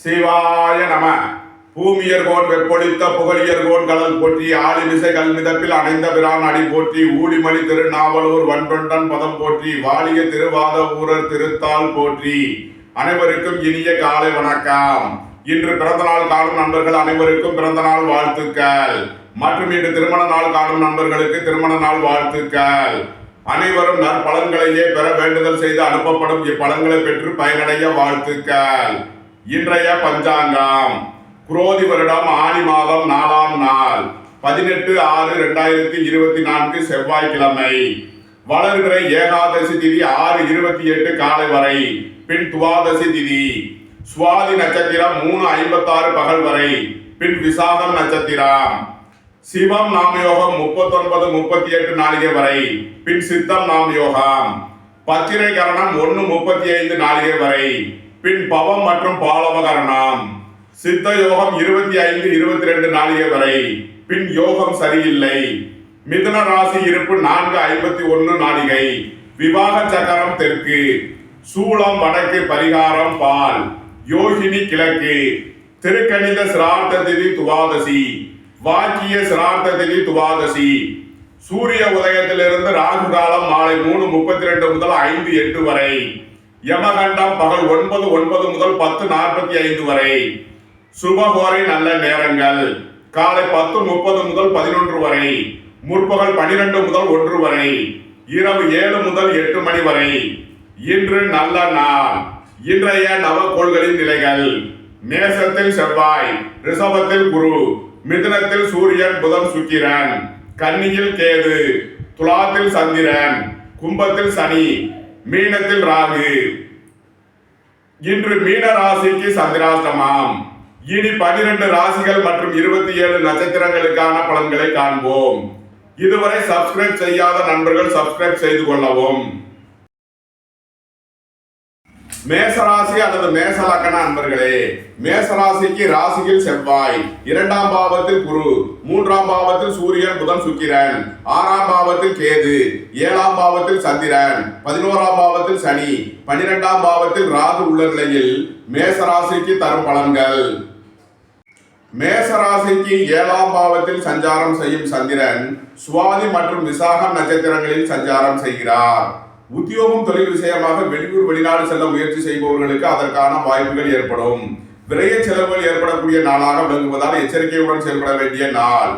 சிவாய நம. பூமியர்கோன் வெப்பொழித்த புகழியர்கோன் கடல் போற்றி ஆளிமிசை கல்மிதப்பில் அணைந்த பிரான் அடி போற்றி ஊழிமணி திருநாவலூர் வன்றொண்டன் பதம் போற்றி வாழிய திருவாத ஊரர் திருத்தால் போற்றி. அனைவருக்கும் இனிய காலை வணக்கம். இன்று பிறந்த நாள் காணும் நண்பர்கள் அனைவருக்கும் பிறந்த நாள் வாழ்த்துக்கள். மற்றும் இன்று திருமண நாள் காணும் நண்பர்களுக்கு திருமண நாள் வாழ்த்துக்கள். அனைவரும் நற்பலன்களையே பெற வேண்டுதல் செய்து அனுப்பப்படும் இப்பலன்களை பெற்று பயனடைய வாழ்த்துக்கள். இன்றைய பஞ்சாங்கம் குரோதி வருடம் ஆனி மாதம் 4ஆம் நாள் 18/6/2024 செவ்வாய்க்கிழமை. வளர்கிற ஏகாதசி திதி 6:28 காலை வரை. பின் துவாதசி திதி. சுவாதி நட்சத்திரம் 3:56 பகல் வரை. பின் விசாகம் நட்சத்திரம். சிவம் நாமயோகம் 39:38 நாளிகை வரை. பின் சித்தம் நாமயோகம். பத்திரை கரணம் 1:35 நாளிகை வரை. பின் பவம் மற்றும் பாலவகரணம். சித்த யோகம் 25:22 நாளிகை வரை. பின் யோகம் சரியில்லை. மிதுன ராசி இருப்பு 4:51 நாளிகை. விவாக சக்கரம் தெற்கு. சூளம் வடக்கு. பரிகாரம் பால். யோகினி கிழக்கு. திருக்கணித சிரார்த்த திதி துவாதசி. வாக்கிய சிரார்த்த திதி துவாதசி. சூரிய உதயத்திலிருந்து ராகு காலம் மாலை 3:32 முதல் 5:08 வரை. யமகண்டம் பகல் 9:09 முதல் 10:45 வரை. சுபகோரை நல்ல நேரங்கள் காலை 10:30 முதல் 11 வரை. முற்பகல் 12 முதல் 1 வரை. இரவு 7 முதல் 8 மணி வரை. இன்று நல்ல நாள். இன்றைய நவக்கோள்களின் நிலைகள்: மேசத்தில் செவ்வாய், ரிஷபத்தில் குரு, மிதுனத்தில் சூரியன் புதன் சுக்கிரன், கன்னியில் கேது, துலாத்தில் சந்திரன், கும்பத்தில் சனி, மீனத்தில் ராகு. இன்று மீன ராசிக்கு சந்திராஷ்டமம். இனி 12 ராசிகள் மற்றும் 27 நட்சத்திரங்களுக்கான பலன்களை காண்போம். இதுவரை சப்ஸ்கிரைப் செய்யாத நண்பர்கள் சப்ஸ்கிரைப் செய்து கொள்ளவும். மேசராசி அல்லது மேச லக்கண அன்பர்களே, மேசராசிக்கு ராசியில் செவ்வாய், 2ஆம் பாவத்தில் குரு, 3ஆம் பாவத்தில் சூரியன் புதன் சுக்கிரன், 6ஆம் பாவத்தில் கேது, 7ஆம் பாவத்தில் சந்திரன், 11ஆம் பாவத்தில் சனி, 12ஆம் பாவத்தில் ராகு உள்ள நிலையில் மேசராசிக்கு தரும் பலன்கள். மேசராசிக்கு 7ஆம் பாவத்தில் சஞ்சாரம் செய்யும் சந்திரன் சுவாதி மற்றும் விசாகம் நட்சத்திரங்களில் சஞ்சாரம் செய்கிறார். உத்தியோகம் தொழில் விஷயமாக வெளியூர் வெளிநாடு செல்ல முயற்சி செய்பவர்களுக்கு அதற்கான வாய்ப்புகள் ஏற்படும். விரைய செலவுகள் ஏற்படக்கூடிய நாளாக விளங்குவதால் எச்சரிக்கையுடன் செயல்பட வேண்டிய நாள்.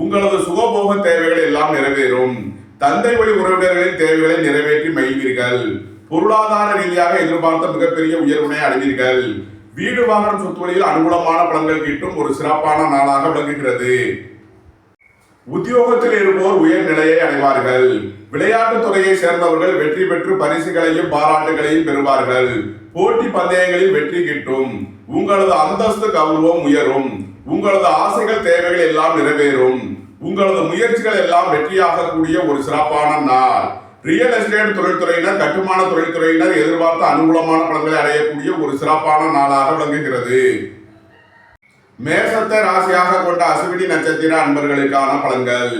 உங்களது சுகபோக தேவைகள் எல்லாம் நிறைவேறும். தந்தை வழி உறவினர்களின் தேவைகளை நிறைவேற்றி மகிழ்வீர்கள். பொருளாதார ரீதியாக எதிர்பார்த்த மிகப்பெரிய உயர்வினை அடைவீர்கள். வீடு வாகனம் சொத்து வழியில் அனுகூலமான பலன்கள் கிட்டும் ஒரு சிறப்பான நாளாக விளங்குகிறது. உத்தியோகத்தில் இருப்போர் உயர் நிலையை அடைவார்கள். விளையாட்டுத் துறையை சேர்ந்தவர்கள் வெற்றி பெற்று பரிசுகளையும் பாராட்டுகளையும் பெறுவார்கள். போட்டி பந்தயங்களில் வெற்றி கிட்டும். உங்களது அந்தஸ்து கௌரவம் உயரும். உங்களது ஆசைகள் தேவைகள் எல்லாம் நிறைவேறும். உங்களது முயற்சிகள் எல்லாம் வெற்றியாகக்கூடிய ஒரு சிறப்பான நாள். ரியல் எஸ்டேட் தொழில்துறையினர், கட்டுமான தொழில்துறையினர் எதிர்பார்த்த அனுகூலமான பலன்களை அடையக்கூடிய ஒரு சிறப்பான நாளாக விளங்குகிறது. மேசத்தை ராசியாக கொண்ட அசுவினி நட்சத்திர அன்பர்களுக்கான பலன்கள்.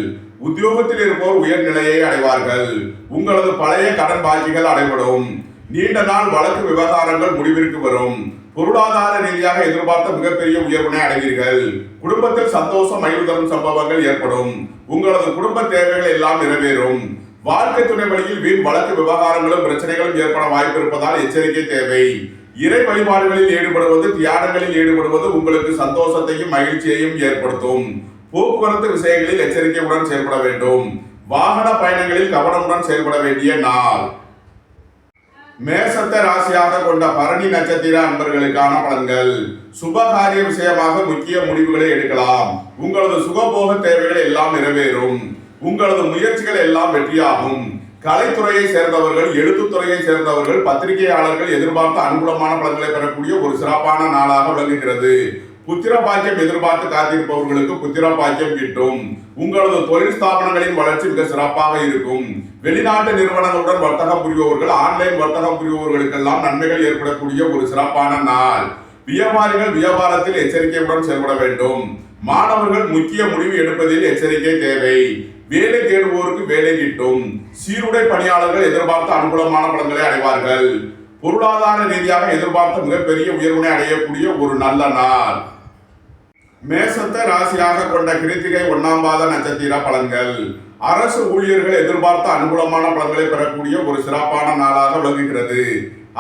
உத்தியோகத்தில் இருப்போர் உயர்நிலையை அடைவார்கள். உங்களது பழைய கடன் பாக்கிகள் அடைபடும். நீண்ட நாள் வழக்கு விவகாரங்கள் முடிவிற்கு வரும். பொருளாதார ரீதியாக எதிர்பார்த்த மிகப்பெரிய உயர்வினை அடைவீர்கள். குடும்பத்தில் சந்தோஷம் மகிழ்வு தரும் சம்பவங்கள் ஏற்படும். உங்களது குடும்ப தேவைகள் எல்லாம் நிறைவேறும். வாழ்க்கை துணை வழியில் வீண் வழக்கு விவகாரங்களும் பிரச்சனைகளும் ஏற்பட வாய்ப்பு இருப்பதால் எச்சரிக்கை தேவை. இறை வழிபாடுகளில் ஈடுபடுவது, தியானங்களில் ஈடுபடுவது உங்களுக்கு சந்தோஷத்தையும் மகிழ்ச்சியையும் ஏற்படுத்தும். போக்குவரத்து விஷயங்களில் எச்சரிக்கையுடன் செயல்பட வேண்டும். வாகன பயணங்களில் கவனமுடன் செயல்பட வேண்டிய நாள். மேசத்தை ராசியாக கொண்ட பரணி நட்சத்திர அன்பர்களுக்கான பலன்கள். சுபகாரிய விஷயமாக முக்கிய முடிவுகளை எடுக்கலாம். உங்களது சுகபோக தேவைகள் எல்லாம் நிறைவேறும். உங்களது முயற்சிகள் எல்லாம் வெற்றியாகும். கலைத்துறையை சேர்ந்தவர்கள், எழுத்துத்துறையை சேர்ந்தவர்கள், பத்திரிகையாளர்கள் எதிர்பார்த்த அனுகூலமான பலன்களை பெறக்கூடிய ஒரு சிறப்பான நாளாக விளங்குகிறது. புத்திர பாக்கியம் எதிர்பார்த்து காத்திருப்பவர்களுக்கு புத்திர பாக்கியம் கிட்டும். உங்களது தொழில் ஸ்தாபனங்களின் வளர்ச்சி மிக சிறப்பாக இருக்கும். வெளிநாட்டு நிறுவனங்களுடன் வர்த்தகம் புரிபவர்கள், ஆன்லைன் வர்த்தகம் புரிபவர்களுக்கெல்லாம் நன்மைகள் ஏற்படக்கூடிய ஒரு சிறப்பான நாள். வியாபாரிகள் வியாபாரத்தில் எச்சரிக்கையுடன் செயல்பட வேண்டும். மாணவர்கள் முக்கிய முடிவு எடுப்பதில் எச்சரிக்கை தேவை. வேலை தேடுவோருக்கு வேலை கிட்டும். சீருடை பணியாளர்கள் எதிர்பார்த்த அனுகூலமான பலன்களை அடைவார்கள். பொருளாதார ரீதியாக எதிர்பார்த்த மிகப்பெரிய உயர்வினை அடையக்கூடிய ஒரு நல்ல நாள். மேசத்தை ராசியாக கொண்ட கிருத்திகை 1ஆம் பாத நட்சத்திர பலன்கள். அரசு ஊழியர்கள் எதிர்பார்த்த அனுகூலமான பலன்களை பெறக்கூடிய ஒரு சிறப்பான நாளாக விளங்குகிறது.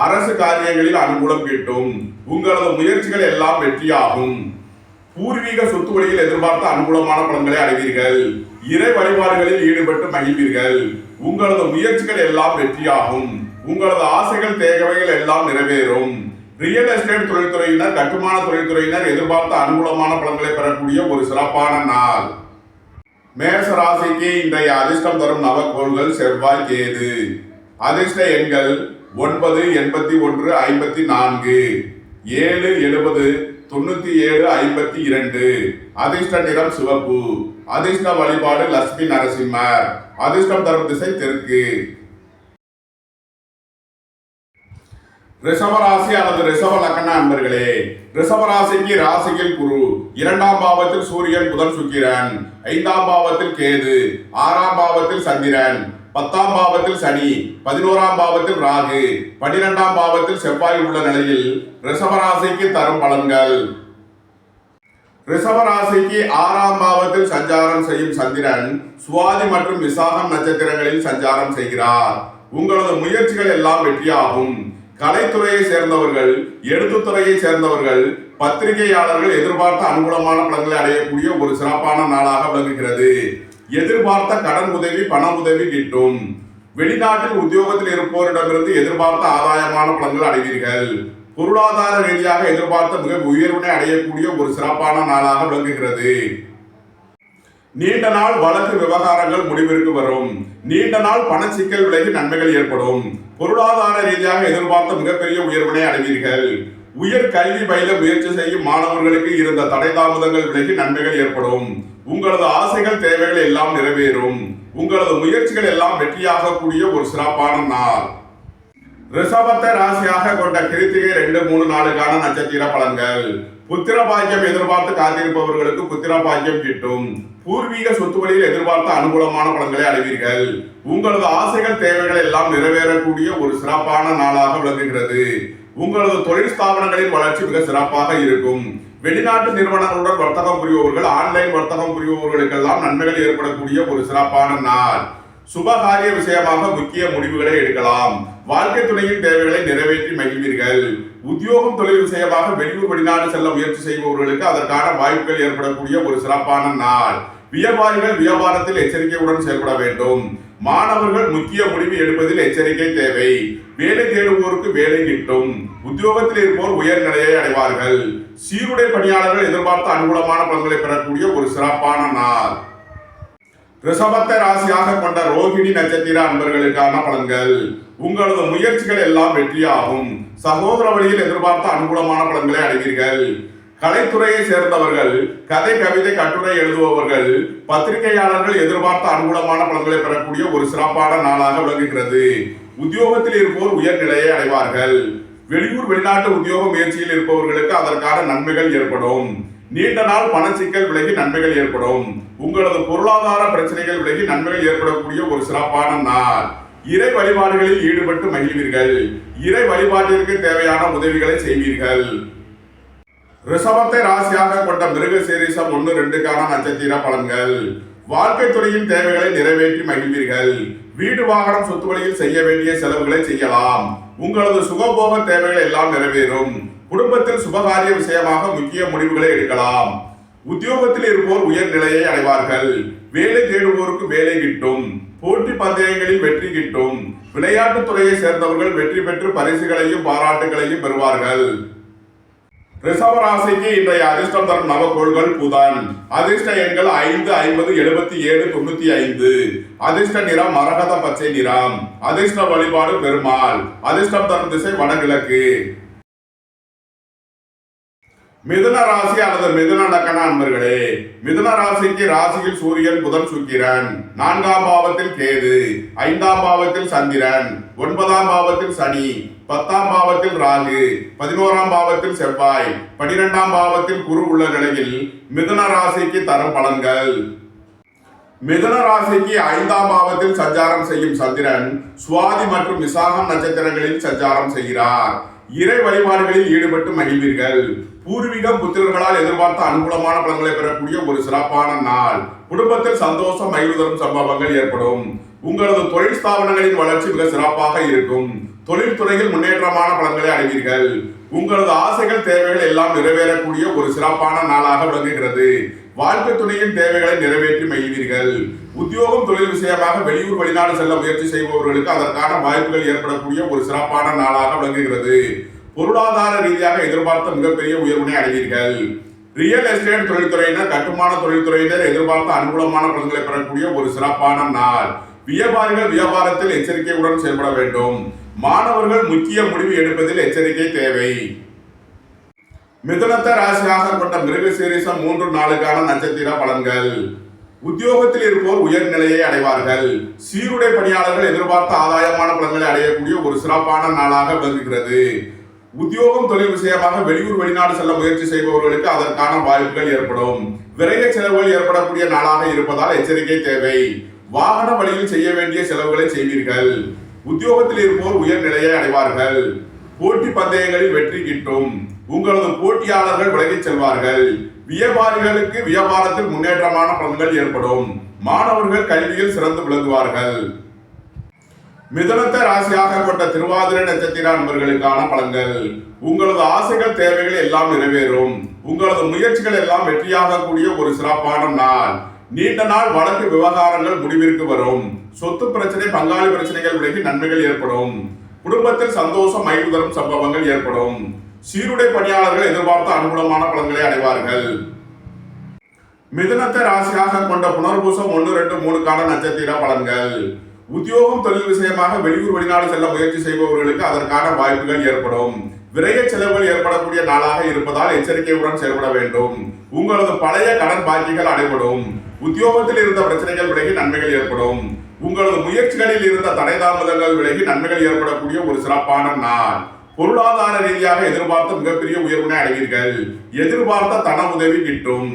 அரசு காரியங்களில் அனுகூலம் கிட்டும். உங்களது முயற்சிகள் எல்லாம் வெற்றியாகும். பூர்வீக சொத்து வழியில் எதிர்பார்த்த அனுகூலமான பலன்களை அடைவீர்கள். இறை வழிபாடுகளில் ஈடுபட்டு மகிழ்வீர்கள். உங்களது முயற்சிகள் எல்லாம் வெற்றியாகும். உங்களது ஆசைகள் தேவைகள் எல்லாம் நிறைவேறும். ரியல் எஸ்டேட் தொழில்துறையினர், கட்டுமான தொழில்துறையினர் எதிர்பார்த்த அனுகூலமான பலன்களை பெறக்கூடிய ஒரு சிறப்பான நாள். மேச ராசிக்கு இன்றைய அதிர்ஷ்டம் தரும் நவக்கோள்கள் செவ்வாய், கேது. அதிர்ஷ்ட எண்கள் 9, 81, 54, 7, 70, 97, 52. அதிர்ஷ்ட நிறம் சிவப்பு. அதிர்ஷ்ட வழிபாடு லட்சுமி நரசிம்மர். அதிர்ஷ்டம் தரும் திசை தெற்கு. ரிஷபராசி அல்லது ரிஷப லக்ன அன்பர்களே, ரிஷபராசிக்கு ராசியில் குரு, 2ஆம் பாவத்தில் சூரியன், புதன், சுக்கிரன், 5ஆம் பாவத்தில் கேது, 6ஆம் பாவத்தில் சந்திரன், 10ஆம் பாவத்தில் சனி, 11ஆம் பாவத்தில் ராகு, 12ஆம் பாவத்தில் செவ்வாய் உள்ள நிலையில் ரிஷபராசிக்கு தரும் பலன்கள். ரிஷபராசிக்கு 6ஆம் பாவத்தில் சஞ்சாரம் செய்யும் சந்திரன் சுவாதி மற்றும் விசாகம் நட்சத்திரங்களில் சஞ்சாரம் செய்கிறார். உங்களது முயற்சிகள் எல்லாம் வெற்றியாகும். கலைத்துறையை சேர்ந்தவர்கள், எழுத்துத்துறையை சேர்ந்தவர்கள், பத்திரிகையாளர்கள் எதிர்பார்த்த அனுகூலமான பலன்களை அடையக்கூடிய ஒரு சிறப்பான நாளாக விளங்குகிறது. எதிர்பார்த்த கடன் உதவி, பண உதவி கிட்டும். வெளிநாட்டில் உத்தியோகத்தில் இருப்போரிடமிருந்து எதிர்பார்த்த ஆதாயமான பலன்கள் அடைவீர்கள். பொருளாதார ரீதியாக எதிர்பார்த்த மிக உயர்வினை அடையக்கூடிய ஒரு சிறப்பான நாளாக விளங்குகிறது. நீண்ட நாள் வழக்கு விவகாரங்கள் முடிவிற்கு வரும். நீண்ட நாள் பண சிக்கல் விலகி நன்மைகள் ஏற்படும். பொருளாதார ரீதியாக எதிர்பார்த்த மிகப்பெரிய உயர்வினை அடைவீர்கள். உயர் கல்வி பயில முயற்சி செய்யும் மாணவர்களுக்கு இருந்த தடை தாமதங்கள் விலகி நன்மைகள் ஏற்படும். உங்களது ஆசைகள் தேவைகள் எல்லாம் நிறைவேறும். உங்களது முயற்சிகள் எல்லாம் வெற்றியாக கூடிய ஒரு சிறப்பான நாள். ரிஷபத்தை ராசியாக கொண்ட கிருத்திகை 2, 3, 4 நட்சத்திர பலன்கள். புத்திர பாக்கியம் எதிர்பார்த்து காத்திருப்பவர்களுக்கு புத்திர பாக்கியம் கிட்டும். பூர்வீக சொத்து வழியில் எதிர்பார்த்த அனுகூலமான பலன்களை அடைவீர்கள். உங்களது ஆசைகள் தேவைகள் எல்லாம் நிறைவேறக்கூடிய ஒரு சிறப்பான நாளாக விளங்குகிறது. உங்களது தொழில் ஸ்தாபனங்களின் வளர்ச்சி மிக சிறப்பாக இருக்கும். வெளிநாட்டு நிறுவனங்களுடன் வர்த்தகம் புரிபவர்கள், ஆன்லைன் வர்த்தகம் புரிபவர்களுக்கெல்லாம் நன்மைகள் ஏற்படக்கூடிய ஒரு சிறப்பான நாள். சுபகாரிய விஷயமாக முக்கிய முடிவுகளை எடுக்கலாம். வாழ்க்கை துணையின் தேவைகளை நிறைவேற்றி மகிழ்வீர்கள். உத்தியோகம் தொழில் விஷயமாக வெளியூர் வெளிநாடு செல்ல முயற்சி செய்பவர்களுக்கு அதற்கான வாய்ப்புகள் ஏற்படக்கூடிய ஒரு சிறப்பான நாள். வியாபாரிகள் வியாபாரத்தில் எச்சரிக்கையுடன் செயல்பட வேண்டும். மாணவர்கள் முக்கிய முடிவு எடுப்பதில் எச்சரிக்கை தேவை. வேலை தேடுவோருக்கு வேலை கிட்டும். உத்தியோகத்தில் இருப்போர் உயர் நிலையை அடைவார்கள். சீருடை பணியாளர்கள் எதிர்பார்த்த அனுகூலமான பலன்களை பெறக்கூடிய ஒரு சிறப்பான நாள். ரிஷபத்தை ராசியாக கொண்ட ரோகிணி நட்சத்திர அன்பர்களுக்கான பலன்கள். உங்களது முயற்சிகள் எல்லாம் வெற்றியாகும். சகோதர வழியில் எதிர்பார்த்த அனுகூலமான பலன்களை அடைவீர்கள். கலைத்துறையை சேர்ந்தவர்கள், கதை, கவிதை, கட்டுரை எழுதுபவர்கள், பத்திரிகையாளர்கள் எதிர்பார்த்த அனுகூலமான பலன்களை பெறக்கூடிய ஒரு சிறப்பான நாளாக விளங்குகிறது. உத்தியோகத்தில் இருப்போர் உயர் நிலையை அடைவார்கள். வெளியூர் வெளிநாட்டு உத்தியோக முயற்சியில் இருப்பவர்களுக்கு அதற்கான நன்மைகள் ஏற்படும். நீண்ட நாள் பண சிக்கல் விலகி நன்மைகள் ஏற்படும். உங்களது பொருளாதார பிரச்சனைகள் விலகி நன்மைகள் ஏற்படக்கூடிய ஒரு சிறப்பான நாள். இறை வழிபாடுகளில் ஈடுபட்டு மகிழ்வீர்கள். இறை வழிபாட்டிற்கு தேவையான உதவிகளை செய்வீர்கள். ரிஷபத்தை ராசியாக கொண்ட மிருகசீரிஷம் 1, 2 நட்சத்திர பலன்கள். வாழ்க்கை துறையின் தேவைகளை நிறைவேற்றி மகிழ்வீர்கள். வீடு, வாகனம், சொத்து வழியில் செய்ய வேண்டிய செலவுகளை செய்யலாம். உங்களது சுகபோக தேவைகள் எல்லாம் நிறைவேறும். குடும்பத்தில் சுபகாரிய விஷயமாக முக்கிய முடிவுகளை எடுக்கலாம். உத்தியோகத்தில் இருப்போர் உயர் நிலையை அடைவார்கள். வேலை தேடுவோருக்கு வேலை கிட்டும். போட்டி பந்தயங்களில் வெற்றி கிட்டும். விளையாட்டுத் துறையை சேர்ந்தவர்கள் வெற்றி பெற்று பரிசுகளையும் பாராட்டுகளையும் பெறுவார்கள். ரிஷப ராசிக்கு இன்றைய அதிர்ஷ்டம் தரும் நவக்கோள்கள் புதன். அதிர்ஷ்ட எண்கள் 5, 50, 77, 95. அதிர்ஷ்ட நிறம் மரகத பச்சை நிறம். அதிர்ஷ்ட வழிபாடு பெருமாள். அதிர்ஷ்டம் தரும் திசை வடகிழக்கு. மிதுன ராசி அல்லது மிதுன லக்ன அன்பர்களே, மிதுன ராசிக்கு ராசியில் சூரியன், புதன், சுக்கிரன், 4ஆம் பாவத்தில் கேது, 5ஆம் பாவத்தில் சந்திரன், 9ஆம் பாவத்தில் சனி, 10ஆம் பாவத்தில் ராகு, 11ஆம் பாவத்தில் செவ்வாய், 12ஆம் பாவத்தில் குரு உள்ள நிலையில் மிதுன ராசிக்கு தரும் பலன்கள். மிதுன ராசிக்கு 5ஆம் பாவத்தில் சஞ்சாரம் செய்யும் சந்திரன் சுவாதி மற்றும் விசாகம் நட்சத்திரங்களில் சஞ்சாரம் செய்கிறார். இறை வழிபாடுகளில் ஈடுபட்டு மகிழ்வீர்கள். பூர்வீகம் புத்திரர்களால் எதிர்பார்த்த அனுகூலமான பலன்களை பெறக்கூடிய ஒரு சிறப்பான நாள். குடும்பத்தில் சந்தோஷம் மகிழ்வு தரும் சம்பவங்கள் ஏற்படும். உங்களது தொழில் ஸ்தாபனங்களின் வளர்ச்சி மிக சிறப்பாக இருக்கும். தொழில்துறையில் முன்னேற்றமான பலன்களை அடைவீர்கள். உங்களது ஆசைகள் தேவைகள் எல்லாம் நிறைவேறக்கூடிய ஒரு சிறப்பான நாளாக விளங்குகிறது. வாழ்க்கை துணையின் தேவைகளை நிறைவேற்றி மகிழ்வீர்கள். உத்தியோகம் தொழில் விஷயமாக வெளியூர் வெளிநாடு செல்ல முயற்சி செய்பவர்களுக்கு அதற்கான வாய்ப்புகள் ஏற்படக்கூடிய ஒரு சிறப்பான நாளாக விளங்குகிறது. பொருளாதார ரீதியாக எதிர்பார்த்த மிகப்பெரிய உயர்வினை அடைவீர்கள். ரியல் எஸ்டேட் தொழில்துறையினர் கட்டுமான தொழில்துறையினர் எதிர்பார்த்த அனுகூலமான பலன்களை பெறக்கூடிய ஒரு சிறப்பான நாள். வியாபாரிகள் வியாபாரத்தில் எச்சரிக்கையுடன் செயல்பட வேண்டும். மாணவர்கள் முக்கிய முடிவு எடுப்பதில் எச்சரிக்கை தேவை. மிதுனத்தை ராசியாக கொண்ட மிருகசீரிஷம் 3 நாளுக்கான நட்சத்திர பலன்கள். உத்தியோகத்தில் இருப்போர் உயர்நிலையை அடைவார்கள். சீருடை பணியாளர்கள் எதிர்பார்த்த ஆதாயமான பலன்களை அடையக்கூடிய ஒரு சிறப்பான நாளாக விளங்குகிறது. உத்தியோகம் தொழில் விஷயமாக வெளியூர் வெளிநாடு செல்ல முயற்சி செய்பவர்களுக்கு அதற்கான வாய்ப்புகள் ஏற்படும். விரைய செலவுகள் ஏற்படக்கூடிய நாளாக இருப்பதால் எச்சரிக்கை தேவை. வாகன வழியில் செய்ய வேண்டிய செலவுகளை செய்வீர்கள். உத்தியோகத்தில் இருப்போர் உயர்நிலையை அடைவார்கள். போட்டி பந்தயங்களில் வெற்றி கிட்டும். உங்களது போட்டியாளர்கள் விலகிச் செல்வார்கள். வியாபாரிகளுக்கு வியாபாரத்தில் முன்னேற்றமான பலன்கள் ஏற்படும். மாணவர்கள் கல்வியில் சிறந்து விளங்குவார்கள். மிதுனத்தை ராசியாக கொண்ட திருவாதிரை நட்சத்திர அன்பர்களுக்கான பலன்கள். உங்களது ஆசைகள் தேவைகள் எல்லாம் நிறைவேறும். உங்களது முயற்சிகள் எல்லாம் வெற்றியாக கூடிய ஒரு சிறப்பான நாள். நீண்ட நாள் வழக்கு விவகாரங்கள் முடிவிற்கு வரும். சொத்து பிரச்சனை பங்காளி பிரச்சனைகள் விலகி நன்மைகள் ஏற்படும். குடும்பத்தில் சந்தோஷம் மகிழ்வு தரும் சம்பவங்கள் ஏற்படும். சீருடை பணியாளர்கள் எதிர்பார்த்த அனுகூலமான பலன்களை அடைவார்கள். மிதுனத்தை ராசியாக கொண்ட புனர்பூசம் 1, 2, 3 நட்சத்திர பலன்கள். உத்தியோகம் தொழில் விஷயமாக வெளியூர் வெளிநாடு செல்ல முயற்சி செய்பவர்களுக்கு அதற்கான வாய்ப்புகள் ஏற்படும். விரைய செலவுகள் ஏற்படக்கூடிய நாளாக இருப்பதால் எச்சரிக்கையுடன் செயல்பட வேண்டும். உங்களது பழைய கடன் பாக்கிகள் அடைபடும். உத்தியோகத்தில் இருந்த பிரச்சனைகள் விலகி நன்மைகள் ஏற்படும். உங்களது முயற்சிகளில் இருந்த தடை தாமதங்கள் விலகி நன்மைகள் ஏற்படக்கூடிய ஒரு சிறப்பான நாள். பொருளாதார ரீதியாக எதிர்பார்த்த மிகப்பெரிய உயர்வினை அடைவீர்கள். எதிர்பார்த்த தன உதவி கிட்டும்.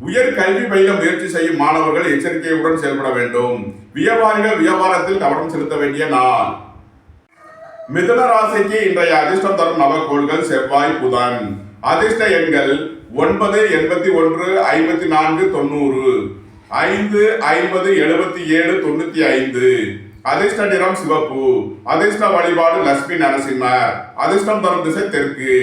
உயர் கல்வி பயில முயற்சி செய்யும் மாணவர்கள் எச்சரிக்கையுடன் செயல்பட வேண்டும். வியாபாரிகள் வியாபாரத்தில் கவனம் செலுத்த வேண்டிய நாள். மிதுன ராசிக்கு இன்றைய அதிர்ஷ்டம் தரும் நவக்கோள்கள் செவ்வாய் புதன். அதிர்ஷ்ட எண்கள் 9, 81, 54, 90, 5, 50, 77, 95. அதிர்ஷ்ட நிறம் சிவப்பு. அதிர்ஷ்ட வழிபாடு லட்சுமி நரசிம்மர். அதிர்ஷ்டம் தரும் திசை தெற்கு.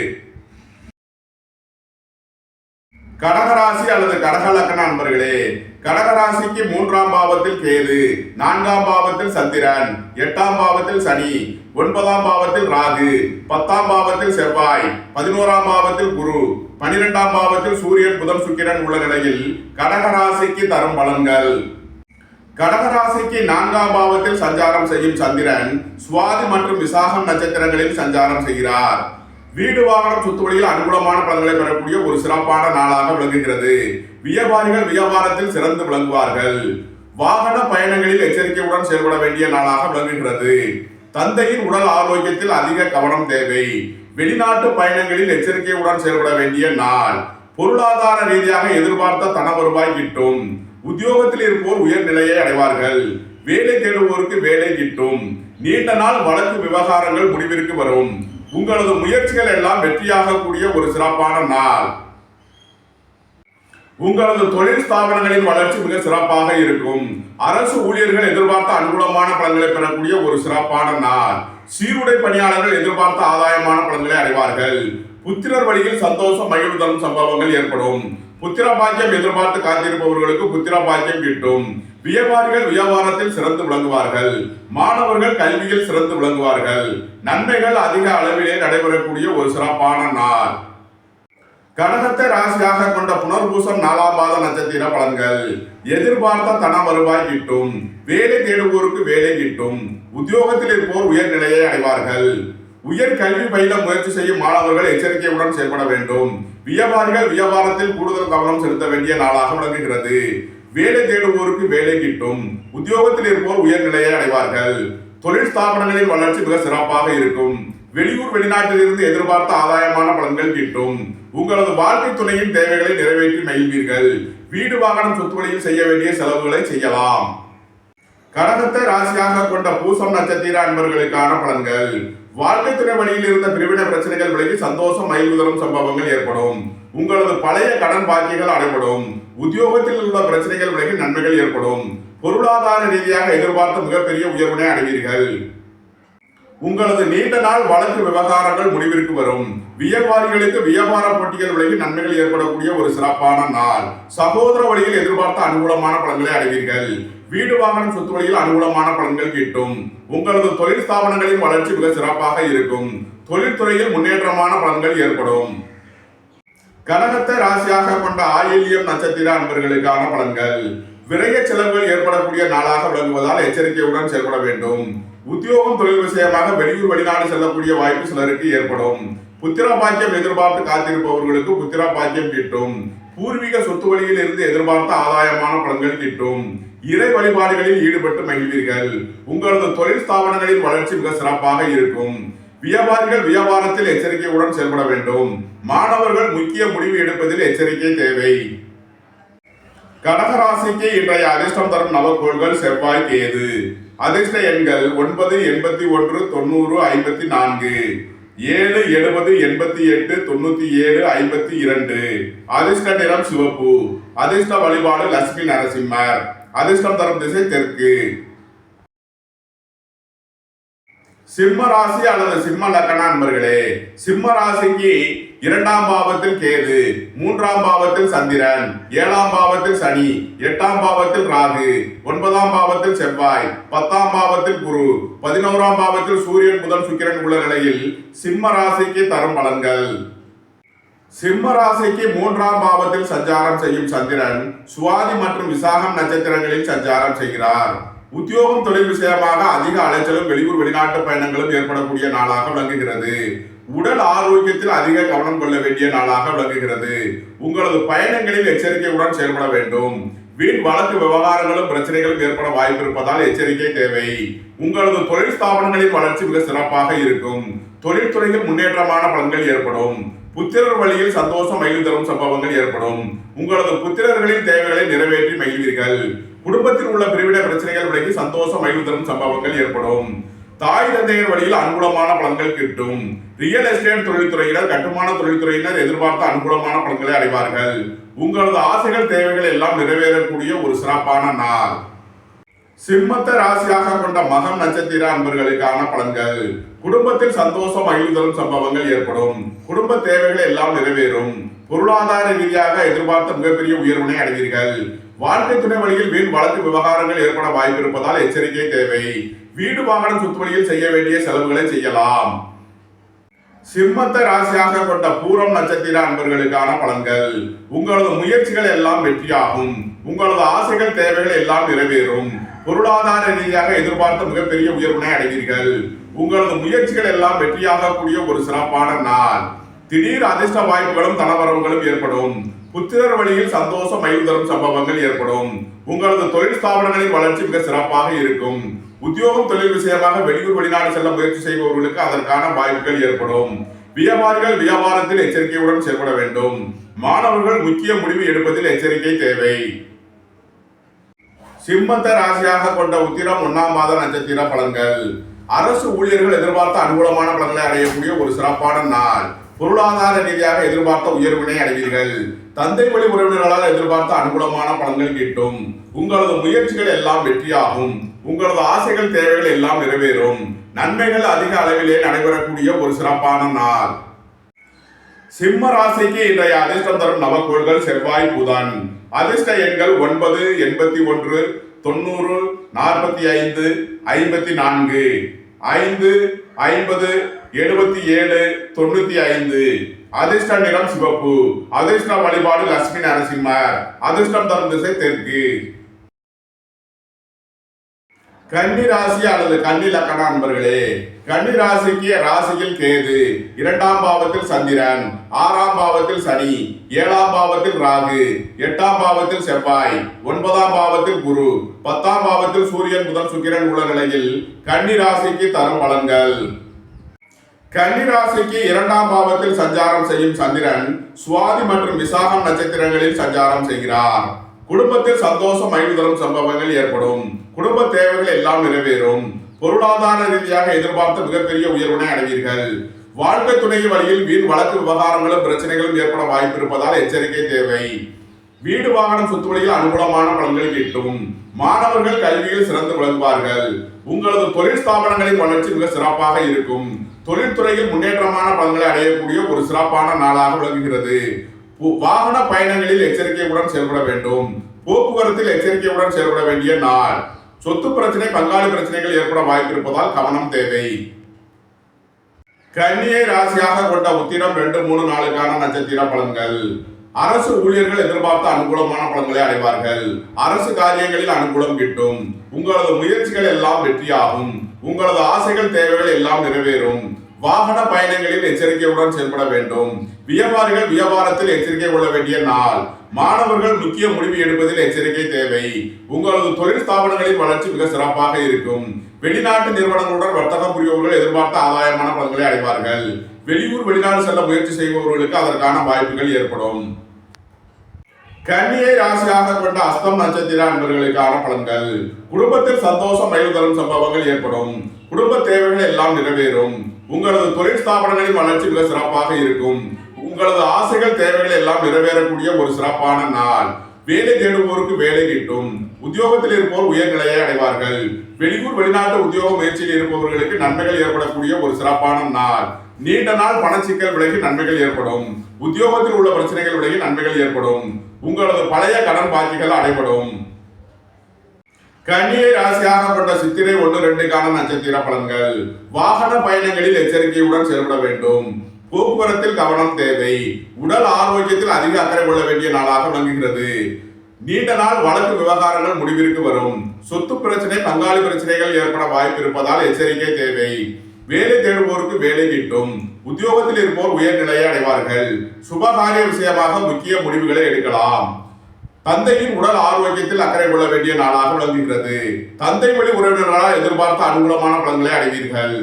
கடகராசி அல்லது கடக லக்ன அன்பர்களே, கடகராசிக்கு 3ஆம் பாவத்தில் கேது, 4ஆம் பாவத்தில் சந்திரன், 8ஆம் பாவத்தில் சனி, 9ஆம் பாவத்தில் ராகு, 10ஆம் பாவத்தில் செவ்வாய், 11ஆம் பாவத்தில் குரு, 12ஆம் பாவத்தில் சூரியன் புதன் சுக்கிரன் உள்ள நிலையில் கடகராசிக்கு தரும் பலன்கள். கடகராசிக்கு 4ஆம் பாவத்தில் சஞ்சாரம் செய்யும் சந்திரன் சுவாதி மற்றும் விசாகம் நட்சத்திரங்களில் சஞ்சாரம் செய்கிறார். வீடு வாகனம் சொத்து வழியில் அனுகூலமான பலன்களை பெறக்கூடிய ஒரு சிறப்பான நாளாக விளங்குகிறது. வியாபாரிகள் வியாபாரத்தில் சிறந்து விளங்குவார்கள். வாகன பயணங்களில் எச்சரிக்கையுடன் செயல்பட வேண்டிய நாளாக விளங்குகிறது. தந்தையின் உடல் ஆரோக்கியத்தில் அதிக கவனம் தேவை. வெளிநாட்டு பயணங்களில் எச்சரிக்கையுடன் செயல்பட வேண்டிய நாள். பொருளாதார ரீதியாக எதிர்பார்த்த தன வருவாய் கிட்டும். உத்தியோகத்தில் இருப்போர் உயர்நிலையை அடைவார்கள். வேலை தேடுவோருக்கு வேலை கிட்டும். நீண்ட நாள் வழக்கு விவகாரங்கள் முடிவிற்கு வரும். உங்களது முயற்சிகள் எல்லாம் வெற்றியாக கூடிய ஒரு சிறப்பான நாள். உங்களது தொழில் ஸ்தாபனங்களின் வளர்ச்சி மிக சிறப்பாக இருக்கும். அரசு ஊழியர்கள் எதிர்பார்த்த அனுகூலமான பலன்களை பெறக்கூடிய ஒரு சிறப்பான நாள். சீருடை பணியாளர்கள் எதிர்பார்த்த ஆதாயமான பலன்களை அடைவார்கள். புத்திரர் வழியில் சந்தோஷம் மகிழ்வு தரும் சம்பவங்கள் ஏற்படும். புத்திர பாக்கியம் எதிர்பார்த்து காத்திருப்பவர்களுக்கு புத்திர பாக்கியம் கிட்டும். வியாபாரிகள் வியாபாரத்தில் சிறந்து விளங்குவார்கள். மாணவர்கள் கல்வியில் சிறந்து விளங்குவார்கள். நன்மைகள் அதிக அளவிலே நடைபெறக்கூடிய ஒரு சிறப்பான நாள். கடகத்தை ராசியாக கொண்ட புனர்பூசம் 4ஆம் பாத நட்சத்திர பலன்கள். எதிர்பார்த்த தன வருவாய் கிட்டும். வேலை தேடுவோருக்கு வேலை கிட்டும். உத்தியோகத்தில் இருப்போர் உயர்நிலையை அடைவார்கள். உயர் கல்வி பயில முயற்சி செய்யும் மாணவர்கள் எச்சரிக்கையுடன் செயல்பட வேண்டும். வியாபாரிகள் வியாபாரத்தில் கூடுதல் கவனம் செலுத்த வேண்டிய நாளாக விளங்குகிறது. வேலை தேடுவோருக்கு வேலை கிட்டும். உத்தியோகத்தில் இருப்போர் உயர்நிலையை அடைவார்கள். தொழில் ஸ்தாபனங்களின் வளர்ச்சி மிக சிறப்பாக இருக்கும். வெளியூர் வெளிநாட்டில் இருந்து எதிர்பார்த்த ஆதாயமான பலன்கள் கிட்டும். உங்களது வாழ்க்கை துணையின் தேவைகளை நிறைவேற்றி மகிழ்வீர்கள். வீடு வாகனம் சொத்து வழியில் செய்ய வேண்டிய செலவுகளை செய்யலாம். கடகத்தை ராசியாக கொண்ட பூசம் நட்சத்திர அன்பர்களுக்கான பலன்கள். வாழ்க்கை துணை வழியில் இருந்த பிரிவினை பிரச்சனைகள் விலகி சந்தோஷம் மகிழ்வு தரும் சம்பவங்கள் ஏற்படும். உங்களது பழைய கடன் பாக்கிகள் அடைபடும். உத்தியோகத்தில் உள்ள பிரச்சனைகள் விலகி நன்மைகள் ஏற்படும். பொருளாதார ரீதியாக எதிர்பார்த்த மிகப்பெரிய உயர்வினை அடைவீர்கள். உங்களது நீண்ட நாள் வழக்கு விவகாரங்கள் முடிவிற்கு வரும். வியாபாரிகளுக்கு வியாபார போட்டிகள் விலகி நன்மைகள் ஏற்படக்கூடிய ஒரு சிறப்பான நாள். சகோதர வழியில் எதிர்பார்த்த அனுகூலமான பலன்களை அடைவீர்கள். வீடு வாகனம் சொத்து வழியில் அனுகூலமான பலன்கள் கிட்டும். உங்களது தொழில் ஸ்தாபனங்களின் வளர்ச்சி மிக சிறப்பாக இருக்கும். தொழில்துறையில் முன்னேற்றமான பலன்கள் ஏற்படும். கடகத்தை ராசியாக கொண்ட ஆயில்யம் நட்சத்திர அன்பர்களுக்கான பலன்கள். விரைய செலவுகள் ஏற்படக்கூடிய நாளாக விளங்குவதால் எச்சரிக்கையுடன் செயல்பட வேண்டும். உத்தியோகம் தொழில் விஷயமாக வெளியூர் வெளிநாடு செல்லக்கூடிய வாய்ப்பு சிலருக்கு ஏற்படும். புத்திர பாக்கியம் எதிர்பார்த்து காத்திருப்பவர்களுக்கு புத்திர பாக்கியம் கிட்டும். பூர்வீக சொத்து வழியில் இருந்து எதிர்பார்த்த ஆதாயமான பலன்கள் கிட்டும். இறை வழிபாடுகளில் ஈடுபட்டு மகிழ்வீர்கள். உங்களது தொழில் ஸ்தாபனங்களின் வளர்ச்சி மிக சிறப்பாக இருக்கும். வியாபாரிகள் வியாபாரத்தில் எச்சரிக்கையுடன் செயல்பட வேண்டும். மாணவர்கள் முக்கிய முடிவு எடுப்பதில் எச்சரிக்கை தேவை. கடகராசிக்கு இன்றைய அதிர்ஷ்டம் தரும் நவக்கோள்கள் செவ்வாய், கேது. அதிர்ஷ்ட எண்கள் 9, 81, 90, 54, 7, 70, 88, 97, 52. அதிர்ஷ்ட நிறம் சிவப்பு. அதிர்ஷ்ட வழிபாடு லட்சுமி நரசிம்மர். அதிர்ஷ்டம் தரும் திசை தெற்கு. சிம்ம ராசி அல்லது சிம்ம லக்ன அன்பர்களே, சிம்ம ராசிக்கு 2ஆம் பாவத்தில் கேது, 3ஆம் பாவத்தில் சந்திரன், 7ஆம் பாவத்தில் சனி, 8ஆம் பாவத்தில் ராகு, 9ஆம் பாவத்தில் செவ்வாய், 10ஆம் பாவத்தில் குரு, 11ஆம் பாவத்தில் சூரியன் புதன் சுக்கிரன் உள்ள நிலையில் சிம்ம ராசிக்கு தரும் பலன்கள். சிம்ம ராசிக்கு 3ஆம் பாவத்தில் சஞ்சாரம் செய்யும் சந்திரன் சுவாதி மற்றும் விசாகம் நட்சத்திரங்களில் சஞ்சாரம் செய்கிறார். உத்தியோகம் தொழில் விஷயமாக அதிக அலைச்சலும் வெளியூர் வெளிநாட்டு பயணங்களும் ஏற்படக்கூடிய நாளாக விளங்குகிறது. உடல் ஆரோக்கியத்தில் அதிக கவனம் கொள்ள வேண்டிய நாளாக விளங்குகிறது. உங்களது பயணங்களில் எச்சரிக்கையுடன் செயல்பட வேண்டும். வீண் வழக்கு விவகாரங்களும் பிரச்சனைகளும் ஏற்பட வாய்ப்பு இருப்பதால் எச்சரிக்கை தேவை. உங்களது தொழில் ஸ்தாபனங்களின் வளர்ச்சி மிக சிறப்பாக இருக்கும். தொழில்துறையில் முன்னேற்றமான பலன்கள் ஏற்படும். புத்திரர் வழியில் சந்தோஷம் மகிழ்வு தரும் சம்பவங்கள் ஏற்படும். உங்களது புத்திரர்களின் தேவைகளை நிறைவேற்றி மகிழ்வீர்கள். குடும்பத்தில் உள்ள பிரிவினை பிரச்சனைகள் விலகி சந்தோஷம் மகிழ்வு தரும் சம்பவங்கள் ஏற்படும். தாய் தந்தையர் வழியில் அனுகூலமான பலன்கள் கிட்டும். ரியல் எஸ்டேட் தொழில்துறையினர், கட்டுமான தொழில்துறையினர் எதிர்பார்த்த அனுகூலமான பலன்களை அடைவார்கள். உங்களது ஆசைகள் தேவைகள் எல்லாம் நிறைவேறக்கூடிய ஒரு சிறப்பான நாள். சிம்மத்தை ராசியாக கொண்ட மகம் நட்சத்திர அன்பர்களுக்கான பலன்கள். குடும்பத்தில் சந்தோஷம் மகிழ்வு தரும் சம்பவங்கள் ஏற்படும். குடும்ப தேவைகள் எல்லாம் நிறைவேறும். பொருளாதார ரீதியாக எதிர்பார்த்த மிகப்பெரிய உயர்வினை அடைவீர்கள். வாழ்க்கை துணை வழியில் வீண் வழக்கு விவகாரங்கள் ஏற்பட வாய்ப்பு இருப்பதால் எச்சரிக்கை தேவை. வீடு வாகனம் சொத்து வழியில் செய்ய வேண்டிய செலவுகளை செய்யலாம். சிம்மத்தை ராசியாக கொண்ட பூரம் நட்சத்திர அன்பர்களுக்கான பலன்கள். உங்களது முயற்சிகள் எல்லாம் வெற்றியாகும். உங்களது ஆசைகள் தேவைகள் எல்லாம் நிறைவேறும். பொருளாதார ரீதியாக எதிர்பார்த்த மிகப்பெரிய உயர்வினை அடைவீர்கள். உங்களது முயற்சிகள் எல்லாம் வெற்றியாக கூடிய ஒரு சிறப்பான நாள். திடீர் அதிர்ஷ்ட வாய்ப்புகளும் தனவரவுகளும் ஏற்படும். புத்திரர் வழியில் சந்தோஷம் மகிழ்வு தரும் சம்பவங்கள் ஏற்படும். உங்களது தொழில் ஸ்தாபனங்களின் வளர்ச்சி மிக சிறப்பாக இருக்கும். உத்தியோகம் தொழில் விஷயமாக வெளியூர் வெளிநாடு செல்ல முயற்சி செய்பவர்களுக்கு அதற்கான வாய்ப்புகள் ஏற்படும். வியாபாரிகள் வியாபாரத்தில் எச்சரிக்கையுடன் செயல்பட வேண்டும். மாணவர்கள் முக்கிய முடிவு எடுப்பதில் எச்சரிக்கை தேவை. சிம்மத்தை ராசியாக கொண்ட உத்திரம் 1ஆம் மாத நட்சத்திர பலன்கள். அரசு ஊழியர்கள் எதிர்பார்த்த அனுகூலமான பலன்களை அடையக்கூடிய ஒரு சிறப்பான நாள். பொருளாதார ரீதியாக எதிர்பார்த்த உயர்வினை அடைவீர்கள். தந்தை வழி உறவினர்களால் எதிர்பார்த்த அனுகூலமான பலன்கள் கிட்டும். உங்களது முயற்சிகள் எல்லாம் வெற்றியாகும். உங்களது ஆசைகள் தேவைகள் எல்லாம் நிறைவேறும். நன்மைகள் அதிக அளவிலே நடைபெறக்கூடிய ஒரு சிறப்பான நாள். சிம்ம ராசிக்கு இன்றைய அதிர்ஷ்டம் தரும் நவக்கோள்கள் செவ்வாய், புதன். அதிர்ஷ்ட எண்கள் 9, 81, 90, 45, 54, 5, 50, 77, 95. அதிர்ஷ்ட நிறம் சிவப்பு. அதிர்ஷ்ட வழிபாடு லட்சுமி நரசிம்மர். அதிர்ஷ்டம் தரும் திசை தெற்கு. கன்னி ராசி அல்லது கன்னி லக்ன அன்பர்களே, கன்னி ராசிக்கு ராசியில் கேது, 2ஆம் பாவத்தில் சந்திரன், 6ஆம் பாவத்தில் சனி, 7ஆம் பாவத்தில் ராகு, 8ஆம் பாவத்தில் செவ்வாய், 9ஆம் பாவத்தில் குரு, 10ஆம் பாவத்தில் சூரியன் புதன் சுக்கிரன் உள்ள நிலையில் கன்னி ராசிக்கு தரும் பலன்கள். கன்னி ராசிக்கு 2ஆம் பாவத்தில் சஞ்சாரம் செய்யும் சந்திரன் சுவாதி மற்றும் விசாகம் நட்சத்திரங்களில் சஞ்சாரம் செய்கிறார். குடும்பத்தில் சந்தோஷம் மகிழ்வு தரும் சம்பவங்கள் ஏற்படும். குடும்ப தேவைகள் எல்லாம் நிறைவேறும். பொருளாதார ரீதியாக எதிர்பார்த்த மிகப்பெரிய உயர்வினை அடைவீர்கள். வாழ்க்கை துணை வழியில் வீண் வழக்கு விவகாரங்களும் பிரச்சனைகளும் ஏற்பட வாய்ப்பு இருப்பதால் எச்சரிக்கை தேவை. வீடு வாகனம் சொத்துவழியில் அனுகூலமான பலன்கள் கிட்டும். மாணவர்கள் கல்வியில் சிறந்து விளங்குவார்கள். உங்களது தொழில் ஸ்தாபனங்களின் வளர்ச்சி மிக சிறப்பாக இருக்கும். தொழில்துறையில் முன்னேற்றமான பலன்களை அடையக்கூடிய ஒரு சிறப்பான நாளாக விளங்குகிறது. வாகன பயணங்களில் எச்சரிக்கையுடன் செயல்பட வேண்டும். போக்குவரத்தில் எச்சரிக்கையுடன் செயல்பட வேண்டிய நாள். சொத்து பிரச்சனை பங்காளி பிரச்சனைகள் ஏற்பட வாய்ப்பு இருப்பதால் கவனம் தேவை. கன்னியை ராசியாக கொண்ட உத்திரம் 2, 3 நாளுக்கான நட்சத்திர பலன்கள். அரசு ஊழியர்கள் எதிர்பார்த்த அனுகூலமான பலன்களை அடைவார்கள். அரசு காரியங்களில் அனுகூலம் கிட்டும். உங்களது முயற்சிகள் எல்லாம் வெற்றியாகும். உங்களது ஆசைகள் தேவைகள் எல்லாம் நிறைவேறும். வாகன பயணங்களில் எச்சரிக்கையுடன் செயல்பட வேண்டும். வியாபாரிகள் வியாபாரத்தில் எச்சரிக்கை கொள்ள வேண்டிய நாள். மாணவர்கள் முக்கிய முடிவு எடுப்பதில் எச்சரிக்கை தேவை. உங்களது தொழில் ஸ்தாபனங்களின் வளர்ச்சி மிக சிறப்பாக இருக்கும். வெளிநாட்டு நிறுவனங்களுடன் வர்த்தகம் புரிபவர்கள் எதிர்பார்த்த ஆதாயமான பலன்களை அடைவார்கள். வெளியூர் வெளிநாடு செல்ல முயற்சி செய்பவர்களுக்கு அதற்கான வாய்ப்புகள் ஏற்படும். கன்னியை ராசியாக கொண்ட அஸ்தம் நட்சத்திர அன்பர்களுக்கான பலன்கள். குடும்பத்தில் சந்தோஷம் மகிழ்வு தரும் சம்பவங்கள் ஏற்படும். குடும்ப தேவைகள் எல்லாம் நிறைவேறும். உங்களது தொழில் ஸ்தாபனங்களின் வளர்ச்சி மிக சிறப்பாக இருக்கும். உங்களது ஆசைகள் தேவைகள் எல்லாம் நிறைவேறக்கூடிய ஒரு சிறப்பான நாள். வேலை தேடுவோருக்கு வேலை கிட்டும். உத்தியோகத்தில் இருப்போர் உயர்நிலையை அடைவார்கள். வெளியூர் வெளிநாட்டு உத்தியோக முயற்சியில் இருப்பவர்களுக்கு நன்மைகள் ஏற்படக்கூடிய ஒரு சிறப்பான நாள். நீண்ட நாள் பணச்சிக்கல் விலகி நன்மைகள் ஏற்படும். உத்தியோகத்தில் உள்ள பிரச்சனைகள் விலகி நன்மைகள் ஏற்படும். உங்களது பழைய கடன் பாக்கிகள் அடைபடும். கன்னியை ராசியாக கொண்ட சித்திரை 1, 2க்கான நட்சத்திர பலன்கள். வாகன பயணங்களில் எச்சரிக்கையுடன் செயல்பட வேண்டும். போக்குவரத்தில் கவனம் தேவை. உடல் ஆரோக்கியத்தில் அதிக அக்கறை கொள்ள வேண்டிய நாளாக விளங்குகிறது. நீண்ட நாள் வழக்கு விவகாரங்கள் முடிவிற்கு வரும். சொத்து பிரச்சனை பங்காளி பிரச்சனைகள் ஏற்பட வாய்ப்பு இருப்பதால் எச்சரிக்கை தேவை. வேலை தேடுவோருக்கு வேலை கிட்டும். உத்தியோகத்தில் இருப்போர் உயர்நிலையை அடைவார்கள். சுபகாரிய விஷயமாக முக்கிய முடிவுகளை எடுக்கலாம். தந்தையின் உடல் ஆரோக்கியத்தில் அக்கறை கொள்ள வேண்டிய நாளாக விளங்குகிறது. தந்தை வழி உறவினர்களால் எதிர்பார்த்த அனுகூலமான பலன்களை அடைவீர்கள்.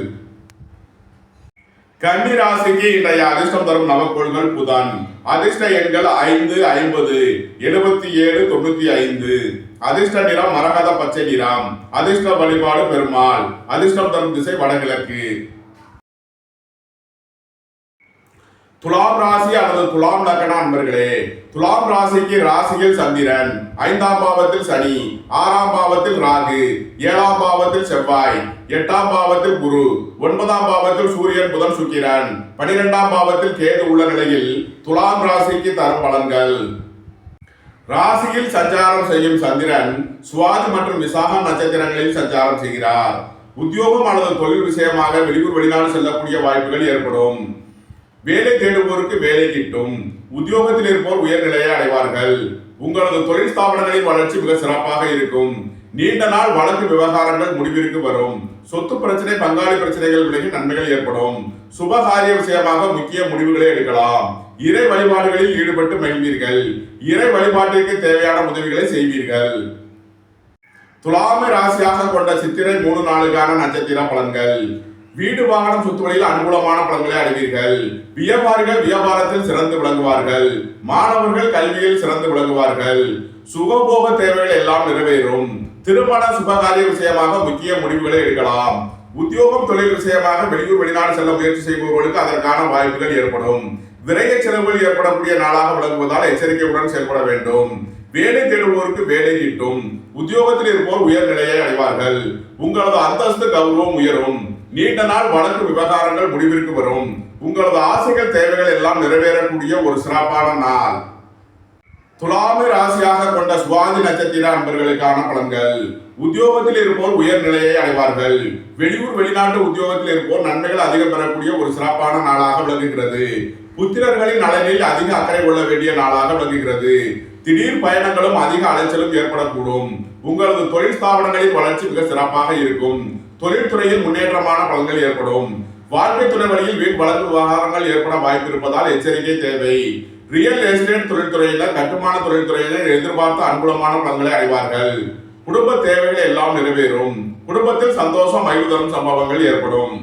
கன்னி ராசிக்கு இன்றைய அதிர்ஷ்டம் தரும் நவக்கோள்கள் புதன். அதிர்ஷ்ட எண்கள் 5, 50, 77, 95. அதிர்ஷ்ட நிறம் மரகத பச்சை நிறம். அதிர்ஷ்ட வழிபாடு பெருமாள். அதிர்ஷ்டம் தரும் திசை வடகிழக்கு. துலாம் ராசி அல்லது துலாம் லக்ன அன்பர்களே, துலாம் ராசிக்கு ராசியில் சந்திரன், 5ஆம் பாவத்தில் சனி, 6ஆம் பாவத்தில் ராகு, 7ஆம் பாவத்தில் செவ்வாய், 8ஆம் பாவத்தில் குரு, 9ஆம் பாவத்தில் சூரியன் புதன் சுக்கிரன், 12ஆம் பாவத்தில் கேது உள்ள நிலையில் துலாம் ராசிக்கு தரும் பலன்கள். ராசியில் சஞ்சாரம் செய்யும் சந்திரன் சுவாதி மற்றும் விசாகம் நட்சத்திரங்களில் சஞ்சாரம் செய்கிறார். உத்தியோகம் அல்லது தொழில் விஷயமாக வெளியூர் வெளிநாடு செல்லக்கூடிய வாய்ப்புகள் ஏற்படும். வேலை தேடுவோருக்கு வேலை கிட்டும். உத்தியோகத்தில் இருப்போர் உயர்நிலையை அடைவார்கள். உங்களது தொழில் ஸ்தாபனங்களின் வளர்ச்சி மிக சிறப்பாக இருக்கும். நீண்ட நாள் வழக்கு விவகாரங்கள் முடிவிற்கு வரும். சொத்து பிரச்சனை பங்காளி பிரச்சனைகள் விலகி நன்மைகள் ஏற்படும். சுபகாரிய விஷயமாக முக்கிய முடிவுகளை எடுக்கலாம். இறை வழிபாடுகளில் ஈடுபட்டு மகிழ்வீர்கள். இறை வழிபாட்டிற்கு தேவையான உதவிகளை செய்வீர்கள். துலாமை ராசியாக கொண்ட சித்திரை 3 நாளுக்கான நட்சத்திர பலன்கள். வீடு வாகனம் சொத்துவழியில் அனுகூலமான பலன்களை அடைவீர்கள். வியாபாரிகள் வியாபாரத்தில் சிறந்து விளங்குவார்கள். மாணவர்கள் கல்வியில் சிறந்து விளங்குவார்கள். சுகபோக தேவைகள் எல்லாம் நிறைவேறும். திருமண சுபகாரிய விஷயமாக முக்கிய முடிவுகளை எடுக்கலாம். உத்தியோகம் தொழில் விஷயமாக வெளியூர் வெளிநாடு செல்ல முயற்சி செய்பவர்களுக்கு அதற்கான வாய்ப்புகள் ஏற்படும். விரைய செலவுகள் ஏற்படக்கூடிய நாளாக விளங்குவதால் எச்சரிக்கையுடன் செயல்பட வேண்டும். வேலை தேடுவோருக்கு வேலை கிட்டும். உத்தியோகத்தில் இருப்போர் உயர்நிலையை அடைவார்கள். உங்களது அந்தஸ்து கௌரவம் உயரும். நீண்ட நாள் வழக்கு விவகாரங்கள் முடிவிற்கு வரும். உங்களது ஆசைகள் தேவைகள் எல்லாம் நிறைவேறக்கூடிய ஒரு சிறப்பான நாள். துலாமை ராசியாக கொண்ட சுவாதி நட்சத்திர அன்பர்களுக்கான பலன்கள். உத்தியோகத்தில் இருப்போர் உயர்நிலையை அடைவார்கள். வெளியூர் வெளிநாட்டு உத்தியோகத்தில் இருப்போர் நன்மைகள் அதிகம் பெறக்கூடிய ஒரு சிறப்பான நாளாக விளங்குகிறது. புத்திரர்களின் நலனில் அதிக அக்கறை கொள்ள வேண்டிய நாளாக விளங்குகிறது. திடீர் பயணங்களும் அதிக அலைச்சலும் ஏற்படக்கூடும். உங்களது தொழில் ஸ்தாபனங்களின் வளர்ச்சி மிக சிறப்பாக இருக்கும். தொழில்துறையில் முன்னேற்றமான பலன்கள் ஏற்படும். வாழ்க்கை துணை வழியில் வீண் வழக்கு விவகாரங்கள் ஏற்பட வாய்ப்பு இருப்பதால் எச்சரிக்கை தேவை. ரியல் எஸ்டேட் தொழில்துறையினர் கட்டுமான தொழில்துறையினர் எதிர்பார்த்த அனுகூலமான பலன்களை அடைவார்கள். குடும்ப தேவைகள் எல்லாம் நிறைவேறும். குடும்பத்தில் சந்தோஷம் மகிழ்வு தரும் சம்பவங்கள் ஏற்படும்.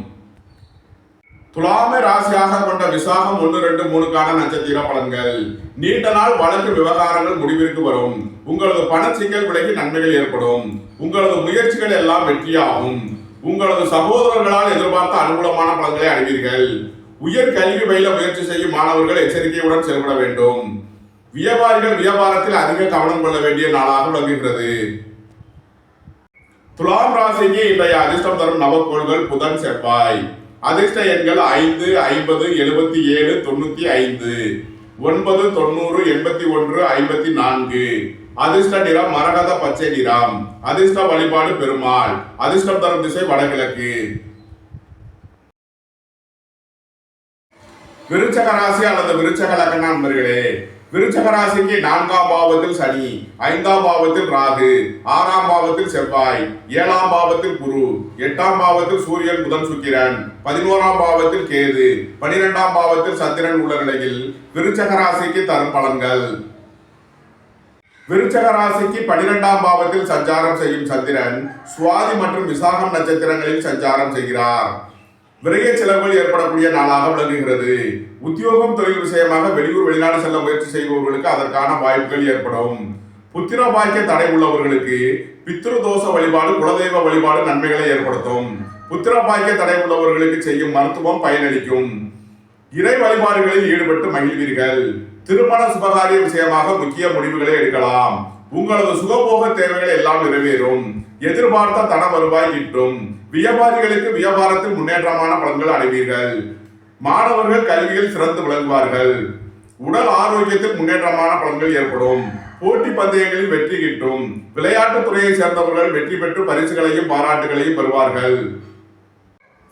துலாமை ராசியாக கொண்ட விசாகம் 1, 2, 3க்கான நட்சத்திர பலன்கள். நீண்ட நாள் வழக்கு விவகாரங்கள் முடிவிற்கு வரும். உங்களது பண சிக்கல் விலகி நன்மைகள் ஏற்படும். உங்களது முயற்சிகள் எல்லாம் வெற்றியாகும். உங்களது சகோதரர்களால் எதிர்பார்த்த அனுகூலமான பலன்களை அடைவீர்கள். உயர் கல்வி பயில முயற்சி செய்யும் மாணவர்கள் எச்சரிக்கையுடன் செயல்பட வேண்டும். வியாபாரிகள் வியாபாரத்தில் அதிக கவனம் கொள்ள வேண்டிய நாளாக விளங்குகிறது. துலாம் ராசிக்கு இன்றைய அதிர்ஷ்டம் தரும் நவக்கோள்கள் புதன், செவ்வாய். அதிர்ஷ்ட எண்கள் 5, 50, 77, 95, 9, 90, 81, 54. அதிர்ஷ்ட நிறம் மரகத பச்சை நிறம். அதிர்ஷ்ட வழிபாடு பெருமாள். அதிர்ஷ்டம் தரும் திசை வடகிழக்கு. விருச்சக ராசி அல்லது விருச்சக லக்ன நண்பர்களே, விருச்சக ராசிக்கு 4ஆம் பாவத்தில் சனி, 5ஆம் பாவத்தில் ராகு, 6ஆம் பாவத்தில் செவ்வாய், 7ஆம் பாவத்தில் குரு, 8ஆம் பாவத்தில் சூரியன், புதன், சுக்கிரன், 11ஆம் பாவத்தில் கேது, 12ஆம் பாவத்தில் சந்திரன் உள்ள நிலையில் விருச்சக ராசிக்கு தரும் பலன்கள். விருச்சக ராசிக்கு 12ஆம் பாவத்தில் சஞ்சாரம் செய்யும் சந்திரன் சுவாதி மற்றும் விசாகம் நட்சத்திரங்களில் சஞ்சாரம் செய்கிறார். விரைய செலவுகள் ஏற்படக்கூடிய நாளாக விளங்குகிறது. உத்தியோகம் தொழில் விஷயமாக வெளியூர் வெளிநாடு செல்ல முயற்சி செய்பவர்களுக்கு அதற்கான வாய்ப்புகள் ஏற்படும். புத்திர பாக்கிய தடை உள்ளவர்களுக்கு பித்ரு தோஷ வழிபாடு, குலதெய்வ வழிபாடு நன்மைகளை ஏற்படுத்தும். புத்திர பாக்கிய தடை உள்ளவர்களுக்கு செய்யும் மருத்துவம் பயனளிக்கும். இறை வழிபாடுகளில் ஈடுபட்டு மகிழ்வீர்கள். திருமண சுபகாரிய விஷயமாக முக்கிய முடிவுகளை எடுக்கலாம். உங்களது சுகபோக தேவைகள் எல்லாம் நிறைவேறும். எதிர்பார்த்த தன வருவாய் கிட்டும். வியாபாரிகளுக்கு வியாபாரத்தில் முன்னேற்றமான பலன்கள் அடைவீர்கள். மாணவர்கள் கல்வியில் சிறந்து விளங்குவார்கள். உடல் ஆரோக்கியத்தில் முன்னேற்றமான பலன்கள் ஏற்படும். போட்டி பந்தயங்களில் வெற்றி கிட்டும். விளையாட்டுத் துறையை சேர்ந்தவர்கள் வெற்றி பெற்று பரிசுகளையும் பாராட்டுகளையும் பெறுவார்கள்.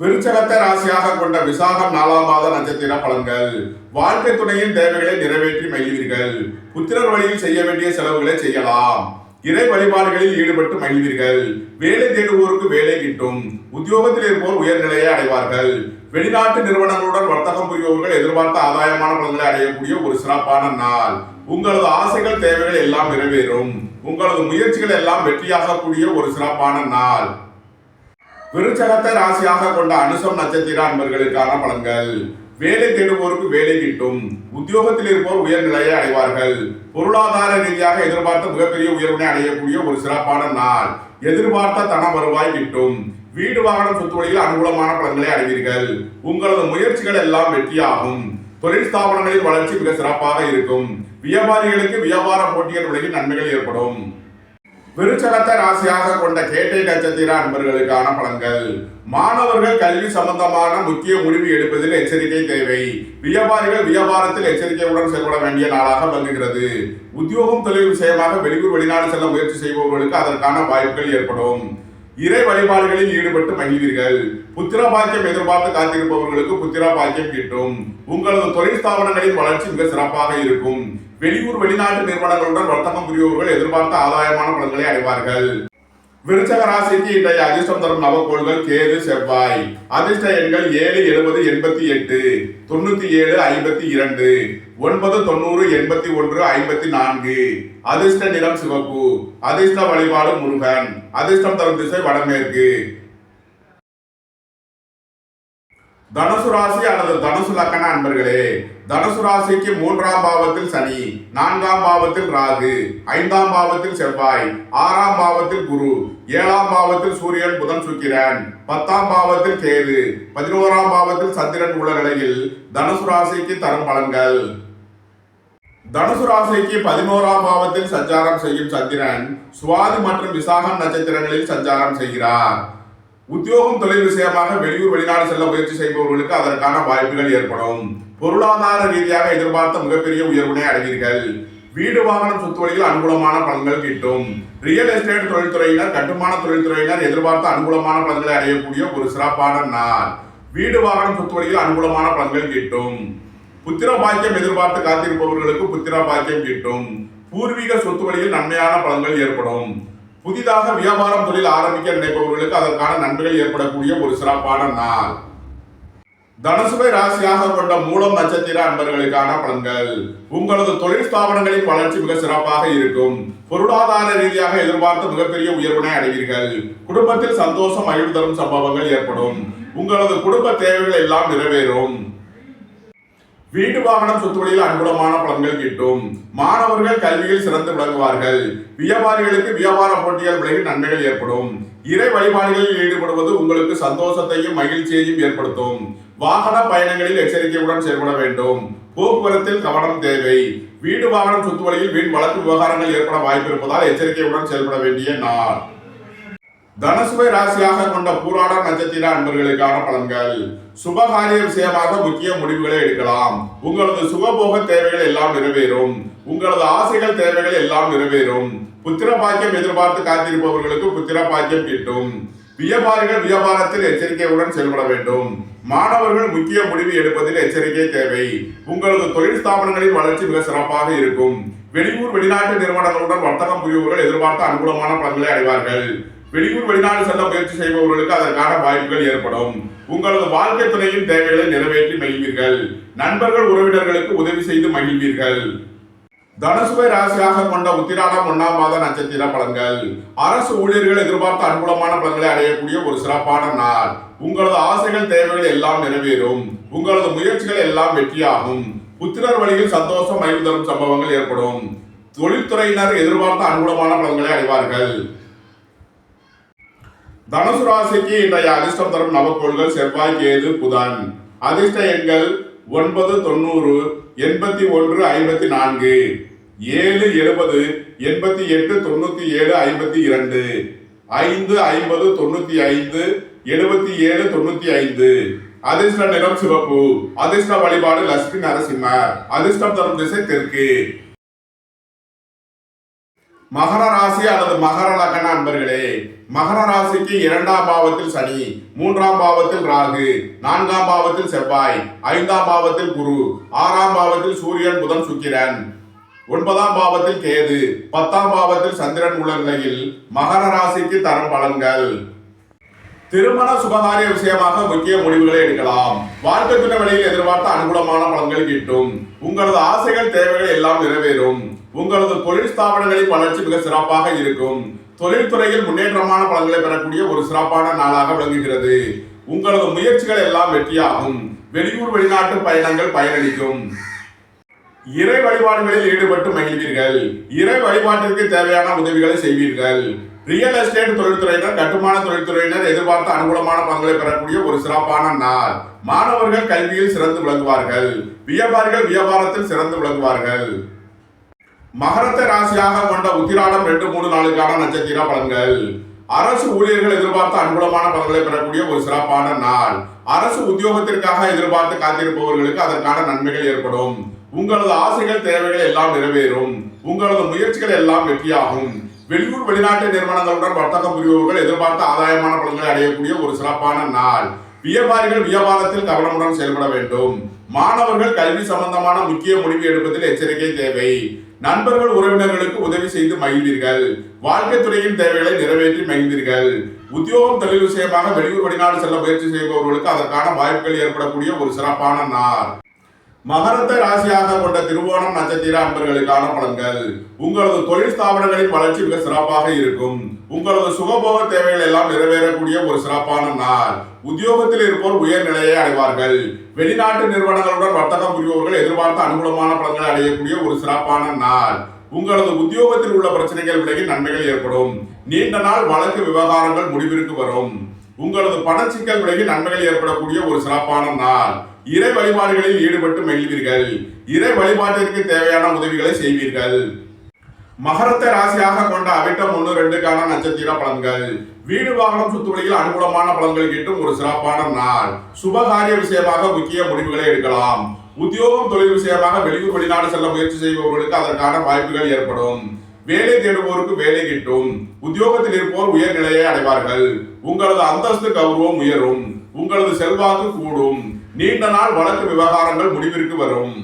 விருச்சகத்தை ராசியாக கொண்ட விசாகம் 4ஆம் பாத நட்சத்திர பலன்கள். வாழ்க்கை துணையின் தேவைகளை நிறைவேற்றி மகிழ்வீர்கள். புத்திரர் வழியில் செய்ய வேண்டிய செலவுகளை செய்யலாம். இறை வழிபாடுகளில் ஈடுபட்டு மகிழ்வீர்கள். வேலை தேடுவோருக்கு வேலை கிட்டும். உத்தியோகத்தில் இருப்போர் உயர்நிலையை அடைவார்கள். வெளிநாட்டு நிறுவனங்களுடன் வர்த்தகம் புரிபவர்கள் எதிர்பார்த்த ஆதாயமான பலன்களை அடையக்கூடிய ஒரு சிறப்பான நாள். உங்களது ஆசைகள் தேவைகள் எல்லாம் நிறைவேறும். உங்களது முயற்சிகள் எல்லாம் வெற்றியாகக்கூடிய ஒரு சிறப்பான நாள். விருச்சகத்தை ராசியாக கொண்ட அனுசம் நட்சத்திர அன்பர்களுக்கான பலன்கள். வேலை தேடுவோருக்கு வேலை கிட்டும். உத்தியோகத்தில் இருப்போர் உயர்நிலையை அடைவார்கள். பொருளாதார ரீதியாக எதிர்பார்த்த மிகப்பெரிய உயர்வினை அடையக்கூடிய ஒரு சிறப்பான நாள். எதிர்பார்த்த தன வருவாய் கிட்டும். வீடு வாகனம் சொத்து வழியில் அனுகூலமான பலன்களை அடைவீர்கள். உங்களது முயற்சிகள் எல்லாம் வெற்றியாகும். தொழில் ஸ்தாபனங்களில் வளர்ச்சி மிக சிறப்பாக இருக்கும். வியாபாரிகளுக்கு வியாபார போட்டிகள் விலகி நன்மைகள் ஏற்படும். விருச்சகத்தை ராசியாக கொண்ட கேட்டை நட்சத்திர அன்பர்களுக்கான பலன்கள். மாணவர்கள் கல்வி சம்பந்தமான முக்கிய முடிவு எடுப்பதில் எச்சரிக்கை தேவை. வியாபாரிகள் வியாபாரத்தில் எச்சரிக்கையுடன் செயல்பட வேண்டிய நாளாக விளங்குகிறது. உத்தியோகம் தொழில் விஷயமாக வெளியூர் வெளிநாடு செல்ல முயற்சி செய்பவர்களுக்கு அதற்கான வாய்ப்புகள் ஏற்படும். இறை வழிபாடுகளில் ஈடுபட்டு மகிழ்வீர்கள். புத்திர பாக்கியம் எதிர்பார்த்து காத்திருப்பவர்களுக்கு புத்திர பாக்கியம் கிட்டும். உங்களது தொழில் ஸ்தாபனங்களின் வளர்ச்சி மிக சிறப்பாக இருக்கும். வெளியூர் வெளிநாட்டு நிறுவனங்களுடன் வர்த்தகம் புரிபவர்கள் எதிர்பார்த்த ஆதாயமான பலன்களை அடைவார்கள். விருச்சக ராசிக்கு இன்றைய அதிர்ஷ்டம் தரும் நவக்கோள்கள் கேது, செவ்வாய். அதிர்ஷ்ட எண்கள் 7, 70, 88, 97, 52, 9, 90, 81, 54. அதிர்ஷ்ட நிறம் சிவப்பு. அதிர்ஷ்ட வழிபாடு முருகன். அதிர்ஷ்டம் தரும் திசை வடமேற்கு. தனுசு ராசி அல்லது தனுசு லக்ன அன்பர்களே, தனுசு ராசிக்கு 3ஆம் பாவத்தில் சனி, 4ஆம் பாவத்தில் ராகு, 5ஆம் பாவத்தில் செவ்வாய், 6ஆம் பாவத்தில் குரு, 7ஆம் பாவத்தில் சூரியன், புதன், சுக்கிரன், 10ஆம் பாவத்தில் கேது, 11ஆம் பாவத்தில் சந்திரன் உள்ள நிலையில் தனுசு ராசிக்கு தரும் பலன்கள். தனுசு ராசிக்கு 11ஆம் பாவத்தில் சஞ்சாரம் செய்யும் சந்திரன் சுவாதி மற்றும் விசாகம் நட்சத்திரங்களில் சஞ்சாரம் செய்கிறார். உத்தியோகம் தொழில் விஷயமாக வெளியூர் வெளிநாடு செல்ல முயற்சி செய்பவர்களுக்கு அதற்கான வாய்ப்புகள் ஏற்படும். பொருளாதார ரீதியாக எதிர்பார்த்த மிகப்பெரிய உயர்வினை அடைவீர்கள். வீடு வாகனம் சொத்து வழியில் அனுகூலமான பலன்கள் கிட்டும். ரியல் எஸ்டேட் தொழில்துறையினர், கட்டுமான தொழில்துறையினர் எதிர்பார்த்த அனுகூலமான பலன்களை அடையக்கூடிய ஒரு சிறப்பான நாள். வீடு வாகனம் சொத்து வழியில் அனுகூலமான பலன்கள் கிட்டும். புத்திர பாக்கியம் எதிர்பார்த்து காத்திருப்பவர்களுக்கு புத்திர பாக்கியம் கிட்டும். பூர்வீக சொத்து வழியில் நன்மையான பலன்கள் ஏற்படும். புதிதாக வியாபாரம் தொழில் ஆரம்பிக்க நினைப்பவர்களுக்கு அதற்கான நன்மைகள் ஏற்படக்கூடிய ஒரு சிறப்பான நாள். தனுசுவை ராசியாக கொண்ட மூலம் நட்சத்திர அன்பர்களுக்கான பலன்கள். உங்களது தொழில் ஸ்தாபனங்களின் வளர்ச்சி மிக சிறப்பாக இருக்கும். பொருளாதார ரீதியாக எதிர்பார்த்த மிகப்பெரிய உயர்வினை அடைவீர்கள். குடும்பத்தில் சந்தோஷம் மகிழ்வு தரும் சம்பவங்கள் ஏற்படும். உங்களது குடும்ப தேவைகள் எல்லாம் நிறைவேறும். வீடு வாகனம் சொத்து வழியில் அனுகூலமான பலன்கள் கிட்டும். மாணவர்கள் கல்வியில் சிறந்து விளங்குவார்கள். வியாபாரிகளுக்கு வியாபார போட்டிகள் விலகி நன்மைகள் ஏற்படும். இறை வழிபாடுகளில் ஈடுபடுவது உங்களுக்கு சந்தோஷத்தையும் மகிழ்ச்சியையும் ஏற்படுத்தும். வாகன பயணங்களில் எச்சரிக்கையுடன் செயல்பட வேண்டும். போக்குவரத்தில் கவனம் தேவை. வீடு வாகனம் சொத்து வழியில் வீண் வழக்கு விவகாரங்கள் ஏற்பட வாய்ப்பு இருப்பதால் எச்சரிக்கையுடன் செயல்பட வேண்டிய நாள். தனுசுவை ராசியாக கொண்ட பூராட நட்சத்திர அன்பர்களுக்கான பலன்கள். சுபகாரிய விஷயமாக முக்கிய முடிவுகளை எடுக்கலாம். உங்களது சுகபோக தேவைகள் எல்லாம் நிறைவேறும். உங்களது ஆசைகள் தேவைகள் எல்லாம் நிறைவேறும். புத்திர பாக்கியம் எதிர்பார்த்து காத்திருப்பவர்களுக்கு புத்திர பாக்கியம் கிட்டும். வியாபாரிகள் வியாபாரத்தில் எச்சரிக்கையுடன் செயல்பட வேண்டும். மாணவர்கள் முக்கிய முடிவு எடுப்பதில் எச்சரிக்கை தேவை. உங்களது தொழில் ஸ்தாபனங்களின் வளர்ச்சி மிக சிறப்பாக இருக்கும். வெளியூர் வெளிநாட்டு நிறுவனங்களுடன் வர்த்தகம் புரிபவர்கள் எதிர்பார்த்த அனுகூலமான பலன்களை அடைவார்கள். வெளியூர் வெளிநாடு செல்ல முயற்சி செய்பவர்களுக்கு அதற்கான வாய்ப்புகள் ஏற்படும். உங்களது வாழ்க்கை துணையின் தேவைகளை நிறைவேற்றி மகிழ்வீர்கள். நண்பர்கள் உறவினர்களுக்கு உதவி செய்து மகிழ்வீர்கள். தனுசுவை ராசியாக கொண்ட உத்திராடம் 1ஆம் மாத நட்சத்திர பலன்கள். அரசு ஊழியர்கள் எதிர்பார்த்த அனுகூலமான பலன்களை அடையக்கூடிய ஒரு சிறப்பான நாள். உங்களது ஆசைகள் தேவைகள் எல்லாம் நிறைவேறும். உங்களது முயற்சிகள் எல்லாம் வெற்றியாகும். புத்திரர் வழியில் சந்தோஷம் மகிழ்வு தரும் சம்பவங்கள் ஏற்படும். தொழில்துறையினர் எதிர்பார்த்த அனுகூலமான பலன்களை அடைவார்கள். தனுசு ராசிக்கு இன்றைய அதிர்ஷ்டம் தரும் நவக்கோள்கள் செவ்வாய், கேது, புதன். அதிர்ஷ்ட எண்கள் 9, 90, 81, 54, 7, 70, 88, 97, 52, 5, 50, 95, 77, 95. அதிர்ஷ்ட நிறம் சிவப்பு. அதிர்ஷ்ட வழிபாடு லட்சுமி நரசிம்மர். அதிர்ஷ்டம் தரும் திசை தெற்கு. மகர ராசி அல்லது மகர லக்ன அன்பர்களே, மகர ராசிக்கு 2ஆம் பாவத்தில் சனி, 3ஆம் பாவத்தில் ராகு, 4ஆம் பாவத்தில் செவ்வாய், 5ஆம் பாவத்தில் குரு, 6ஆம் பாவத்தில் சூரியன், புதன், சுக்கிரன், 9ஆம் பாவத்தில் கேது, 10ஆம் பாவத்தில் சந்திரன் உள்ள நிலையில் மகர ராசிக்கு தரும் பலன்கள். திருமண சுபகாரிய விஷயமாக முக்கிய முடிவுகளை எடுக்கலாம். வாழ்க்கை துணை வழியில் எதிர்பார்த்த அனுகூலமான பலன்கள் கிட்டும். உங்களது ஆசைகள் தேவைகள் எல்லாம் நிறைவேறும். உங்களது தொழில் ஸ்தாபனங்களின் வளர்ச்சி மிக சிறப்பாக இருக்கும். தொழில்துறையில் முன்னேற்றமான பலன்களை பெறக்கூடிய ஒரு சிறப்பான நாளாக விளங்குகிறது. உங்களது முயற்சிகள் எல்லாம் வெற்றியாகும். வெளியூர் வெளிநாட்டு பயணங்கள் பயனளிக்கும். இறை வழிபாடுகளில் ஈடுபட்டு மகிழ்வீர்கள். இறை வழிபாட்டிற்கு தேவையான உதவிகளை செய்வீர்கள். ரியல் எஸ்டேட் தொழில்துறையினர், கட்டுமான தொழில்துறையினர் எதிர்பார்த்த அனுகூலமான பலன்களை பெறக்கூடிய ஒரு சிறப்பான நாள். மாணவர்கள் கல்வியில் சிறந்து விளங்குவார்கள். வியாபாரிகள் வியாபாரத்தில் சிறந்து விளங்குவார்கள். மகரத்தை ராசியாக கொண்ட உத்திராடம் 2, 3, 4க்கான நட்சத்திர பலன்கள். அரசு ஊழியர்கள் எதிர்பார்த்த அனுகூலமான பலன்களை பெறக்கூடிய ஒரு சிறப்பான நாள். அரசு உத்தியோகத்திற்காக எதிர்பார்த்து காத்திருப்பவர்களுக்கு அதற்கான நன்மைகள் ஏற்படும். உங்களது ஆசைகள் தேவைகள் எல்லாம் நிறைவேறும். உங்களது முயற்சிகள் எல்லாம் வெற்றியாகும். வெளியூர் வெளிநாட்டு நிறுவனங்களுடன் வர்த்தகம் புரிபவர்கள் எதிர்பார்த்த ஆதாயமான பலன்களை அடையக்கூடிய ஒரு சிறப்பான நாள். வியாபாரிகள் வியாபாரத்தில் கவனமுடன் செயல்பட வேண்டும். மாணவர்கள் கல்வி சம்பந்தமான முக்கிய முடிவு எடுப்பதில் எச்சரிக்கை தேவை. நண்பர்கள் உறவினர்களுக்கு உதவி செய்து மகிழ்வீர்கள். வாழ்க்கை துறையின் தேவைகளை நிறைவேற்றி மகிழ்வீர்கள். உத்தியோகம் தொழில் விஷயமாக வெளியூர் வெளிநாடு செல்ல முயற்சி செய்பவர்களுக்கு அதற்கான வாய்ப்புகள் ஏற்படக்கூடிய ஒரு சிறப்பான நாள். மகரத்தை ராசியாக கொண்ட திருவோணம் நட்சத்திர அன்பர்களுக்கான பலன்கள். உங்களது தொழில் ஸ்தாபனங்களின் வளர்ச்சி மிக சிறப்பாக இருக்கும். உங்களது சுகபோக தேவைகள் எல்லாம் நிறைவேறக்கூடிய ஒரு சிறப்பான நாள். உத்தியோகத்தில் இருப்போர் உயர் நிலையை அடைவார்கள். வெளிநாட்டு நிறுவனங்களுடன் வர்த்தகம் புரிபவர்கள் எதிர்பார்த்த அனுகூலமான பலன்களை அடையக்கூடிய ஒரு சிறப்பான நாள். உங்களது உத்தியோகத்தில் உள்ள பிரச்சனைகள் விலகி நன்மைகள் ஏற்படும். நீண்ட நாள் வழக்கு விவகாரங்கள் முடிவிற்கு வரும். உங்களது பணச்சிக்கல் விலகி நன்மைகள் ஏற்படக்கூடிய ஒரு சிறப்பான நாள். இறை வழிபாடுகளில் ஈடுபட்டு மகிழ்வீர்கள். இறை வழிபாட்டிற்கு தேவையான உதவிகளை செய்வீர்கள். மகரத்தை ராசியாக கொண்ட அவிட்டம் 1, 2க்கான நட்சத்திர பலன்கள். வீடு வாகனம் சொத்து வழியில் அனுகூலமான பலன்கள் கிட்டும் ஒரு சிறப்பான நாள். சுபகாரிய விஷயமாக முக்கிய முடிவுகளை எடுக்கலாம். உத்தியோகம் தொழில் விஷயமாக வெளியூர் வெளிநாடு செல்ல முயற்சி செய்பவர்களுக்கு அதற்கான வாய்ப்புகள் ஏற்படும். வேலை தேடுவோருக்கு வேலை கிட்டும். உத்தியோகத்தில் இருப்போர் உயர் நிலையை அடைவார்கள். உங்களது அந்தஸ்து கௌரவம் உயரும். உங்களது செல்வாக்கு கூடும். நீண்ட நாள் வழக்கு விவகாரங்கள் முடிவிற்கு வரும்.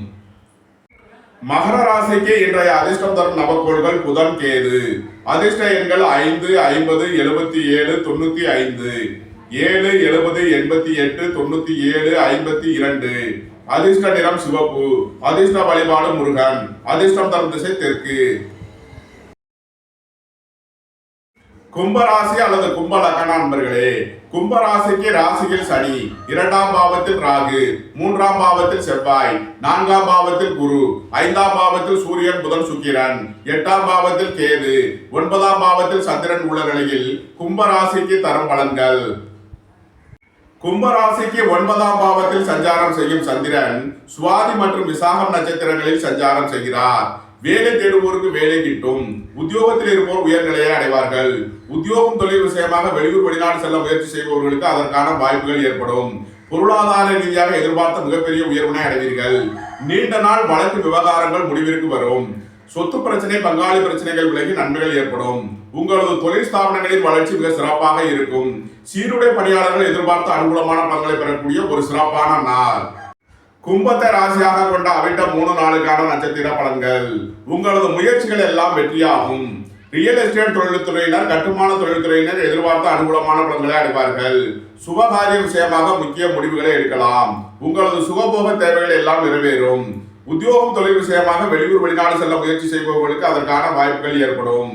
மகர ராசிக்கு இன்றைய அதிர்ஷ்டம் தரும் நவக்கோள்கள் புதன், கேது. அதிர்ஷ்ட எண்கள் 5, 50, 77, 95, 7, 70, 88, 97, 52. அதிர்ஷ்ட நிறம் சிவப்பு. அதிர்ஷ்ட வழிபாடு முருகன். அதிர்ஷ்டம் தரும் திசை தெற்கு. கும்பராசி அல்லது கும்ப லக்ன நண்பர்களே, கும்பராசிக்கு ராசியில் சனி, 2ஆம் பாவத்தில் ராகு, 3ஆம் பாவத்தில் செவ்வாய், 4ஆம் பாவத்தில் குரு, 5ஆம் பாவத்தில் சூரியன் புதன் சுக்கிரன், 8ஆம் பாவத்தில் கேது, 9ஆம் பாவத்தில் சந்திரன் உள்ள நிலையில் கும்பராசிக்கு தரும் பலன்கள். கும்பராசிக்கு 9ஆம் பாவத்தில் சஞ்சாரம் செய்யும் சந்திரன் சுவாதி மற்றும் விசாகம் நட்சத்திரங்களில் சஞ்சாரம் செய்கிறார். வேலை தேடுவோருக்கு வேலை கிட்டும். உத்தியோகத்தில் இருப்போர் உயர்நிலையை அடைவார்கள். உத்தியோகம் தொழில் விஷயமாக வெளியூர் வெளிநாடு செல்ல முயற்சி செய்பவர்களுக்கு அதற்கான வாய்ப்புகள் ஏற்படும். பொருளாதார ரீதியாக எதிர்பார்த்த மிகப்பெரிய உயர்வினை அடைவீர்கள். நீண்ட நாள் வழக்கு விவகாரங்கள் முடிவிற்கு வரும். சொத்து பிரச்சனை, பங்காளி பிரச்சனைகள் விலகி நன்மைகள் ஏற்படும். உங்களது தொழில் ஸ்தாபனங்களின் வளர்ச்சி மிக சிறப்பாக இருக்கும். சீருடை பணியாளர்கள் எதிர்பார்த்த அனுகூலமான பலன்களை பெறக்கூடிய ஒரு சிறப்பான நாள். கும்பத்தை ராசியாக கொண்ட அவிட்டம் 3 நாளுக்கான நட்சத்திர பலன்கள். உங்களது முயற்சிகள் எல்லாம் வெற்றியாகும். ரியல் எஸ்டேட் தொழில்துறையினர், கட்டுமான தொழில்துறையினர் எதிர்பார்த்த அனுகூலமான பலன்களை அடைவார்கள். சுபகாரிய விஷயமாக முக்கிய முடிவுகளை எடுக்கலாம். உங்களது சுகபோக தேவைகள் எல்லாம் நிறைவேறும். உத்தியோகம் தொழில் விஷயமாக வெளியூர் வெளிநாடு செல்ல முயற்சி செய்பவர்களுக்கு அதற்கான வாய்ப்புகள் ஏற்படும்.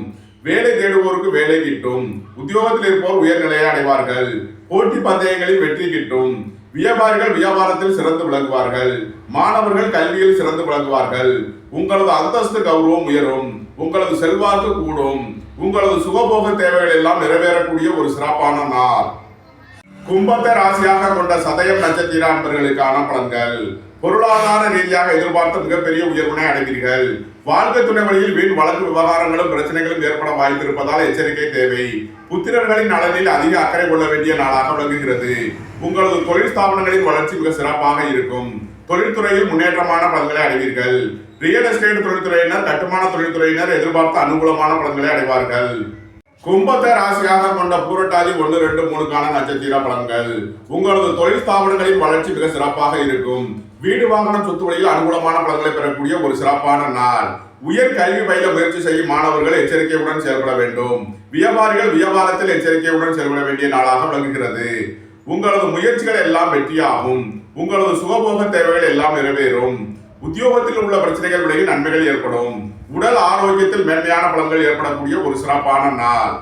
வேலை தேடுவோருக்கு வேலை கிட்டும். உத்தியோகத்தில் இருப்போர் உயர்நிலையை அடைவார்கள். போட்டி பந்தயங்களில் வெற்றி கிட்டும். வியாபாரிகள் வியாபாரத்தில் சிறந்து விளங்குவார்கள். மாணவர்கள் கல்வியில் சிறந்து விளங்குவார்கள். உங்களது அந்தஸ்து கௌரவம் உயரும். உங்களது செல்வாக்கு கூடும். உங்களது சுகபோக தேவைகள் எல்லாம் நிறைவேறக்கூடிய ஒரு சிறப்பான நாள். கும்பத்தை ராசியாக கொண்ட சதயம் நட்சத்திர அன்பர்களுக்கான பலன்கள். பொருளாதார ரீதியாக எதிர்பார்த்த மிகப்பெரிய உயர்வினை அடைவீர்கள். வாழ்க்கை துணை வழியில் வீண் வழக்கு விவகாரங்களும் பிரச்சனைகளும் ஏற்பட வாய்ப்பு இருப்பதால் எச்சரிக்கை தேவை. புத்திரர்களின் நலனில் அதிக அக்கறை கொள்ள வேண்டிய நாளாக விளங்குகிறது. உங்களது தொழில் ஸ்தாபனங்களின் வளர்ச்சி மிக சிறப்பாக இருக்கும். தொழில்துறையில் முன்னேற்றமான பலன்களை அடைவீர்கள். ரியல் எஸ்டேட் தொழில்துறையினர், கட்டுமான தொழில்துறையினர் எதிர்பார்த்த அனுகூலமான பலன்களை அடைவார்கள். கும்பத்தை ராசியாக கொண்ட பூரட்டாதி 1, 2, 3க்கான நட்சத்திர பலன்கள். உங்களது தொழில் ஸ்தாபனங்களின் வளர்ச்சி மிக சிறப்பாக இருக்கும். வீடு வாகனம் சொத்து வழியில் அனுகூலமான பலன்களை பெறக்கூடிய ஒரு சிறப்பான நாள். உயர் கல்வி பயில முயற்சி செய்யும் மாணவர்கள் எச்சரிக்கையுடன் செயல்பட வேண்டும். வியாபாரிகள் வியாபாரத்தில் எச்சரிக்கையுடன் செயல்பட வேண்டிய நாளாக விளங்குகிறது. உங்களது முயற்சிகள் எல்லாம் வெற்றியாகும். உங்களது சுகபோக தேவைகள் எல்லாம் நிறைவேறும். உத்தியோகத்தில் உள்ள பிரச்சனைகள் விலகி நன்மைகள் ஏற்படும். உடல் ஆரோக்கியத்தில் மேன்மையான பலன்கள் ஏற்படக்கூடிய ஒரு சிறப்பான நாள்.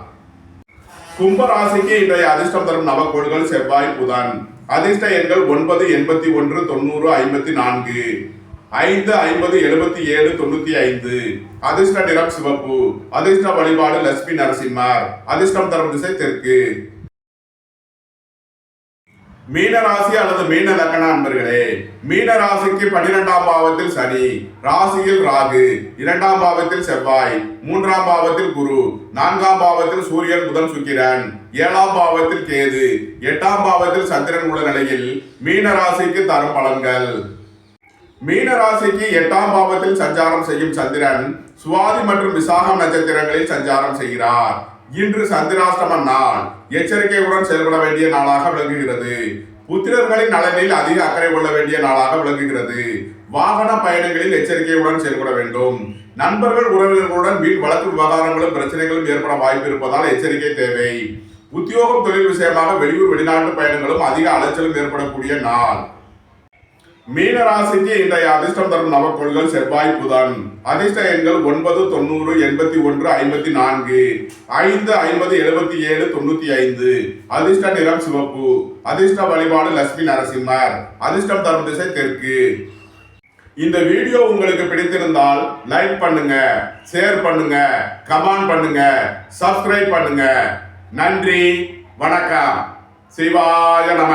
கும்ப ராசிக்கு இன்றைய அதிர்ஷ்டம் தரும் நவக்கோள்கள் செவ்வாய், புதன். அதிர்ஷ்ட எண்கள் 9, 81, 90, 54, 5, 50, 77, 95. அதிர்ஷ்ட நிறம் சிவப்பு. அதிர்ஷ்ட வழிபாடு லட்சுமி நரசிம்மர். அதிர்ஷ்டம் தரும் திசை தெற்கு. மீன ராசி அல்லது மீன லக்ன அன்பர்களே, மீன ராசிக்கு 12ஆம் பாவத்தில் சனி, ராசியில் ராகு, 2ஆம் பாவத்தில் செவ்வாய், 3ஆம் பாவத்தில் குரு, 4ஆம் பாவத்தில் சூரியன் புதன் சுக்கிரன், 7ஆம் பாவத்தில் கேது, 8ஆம் பாவத்தில் சந்திரன் உள்ள நிலையில் மீன ராசிக்கு தரும் பலன்கள். மீன ராசிக்கு 8ஆம் பாவத்தில் சஞ்சாரம் செய்யும் சந்திரன் சுவாதி மற்றும் விசாகம் நட்சத்திரங்களில் சஞ்சாரம் செய்கிறார். இன்று சந்திராஷ்டம நாள். எச்சரிக்கையுடன் செயல்பட வேண்டிய நாளாக விளங்குகிறது. புத்திரர்களின் நலனில் அதிக அக்கறை கொள்ள வேண்டிய நாளாக விளங்குகிறது. வாகன பயணங்களில் எச்சரிக்கையுடன் செயல்பட வேண்டும். நண்பர்கள் உறவினர்களுடன் வீண் வழக்கு விவகாரங்களும் பிரச்சனைகளும் ஏற்பட வாய்ப்பு இருப்பதால் எச்சரிக்கை தேவை. உத்தியோகம் தொழில் விஷயமாக வெளியூர் வெளிநாட்டு பயணங்களும் அதிக அலைச்சலும் ஏற்படக்கூடிய நாள். மீன ராசிக்கு இன்றைய அதிர்ஷ்டம் தரும் நவக்கோள்கள் செவ்வாய், புதன். அதிர்ஷ்ட எண்கள் 9, 90, 81, 54, 5, 50, 77, 95. அதிர்ஷ்ட நிறம் சிவப்பு. அதிர்ஷ்ட வழிபாடு லட்சுமி நரசிம்மர். அதிர்ஷ்டம் தரும் திசை தெற்கு. இந்த வீடியோ உங்களுக்கு பிடித்திருந்தால் லைக் பண்ணுங்க, ஷேர் பண்ணுங்க, கமெண்ட் பண்ணுங்க, சப்ஸ்கிரைப் பண்ணுங்க. நன்றி, வணக்கம். சிவாய நம.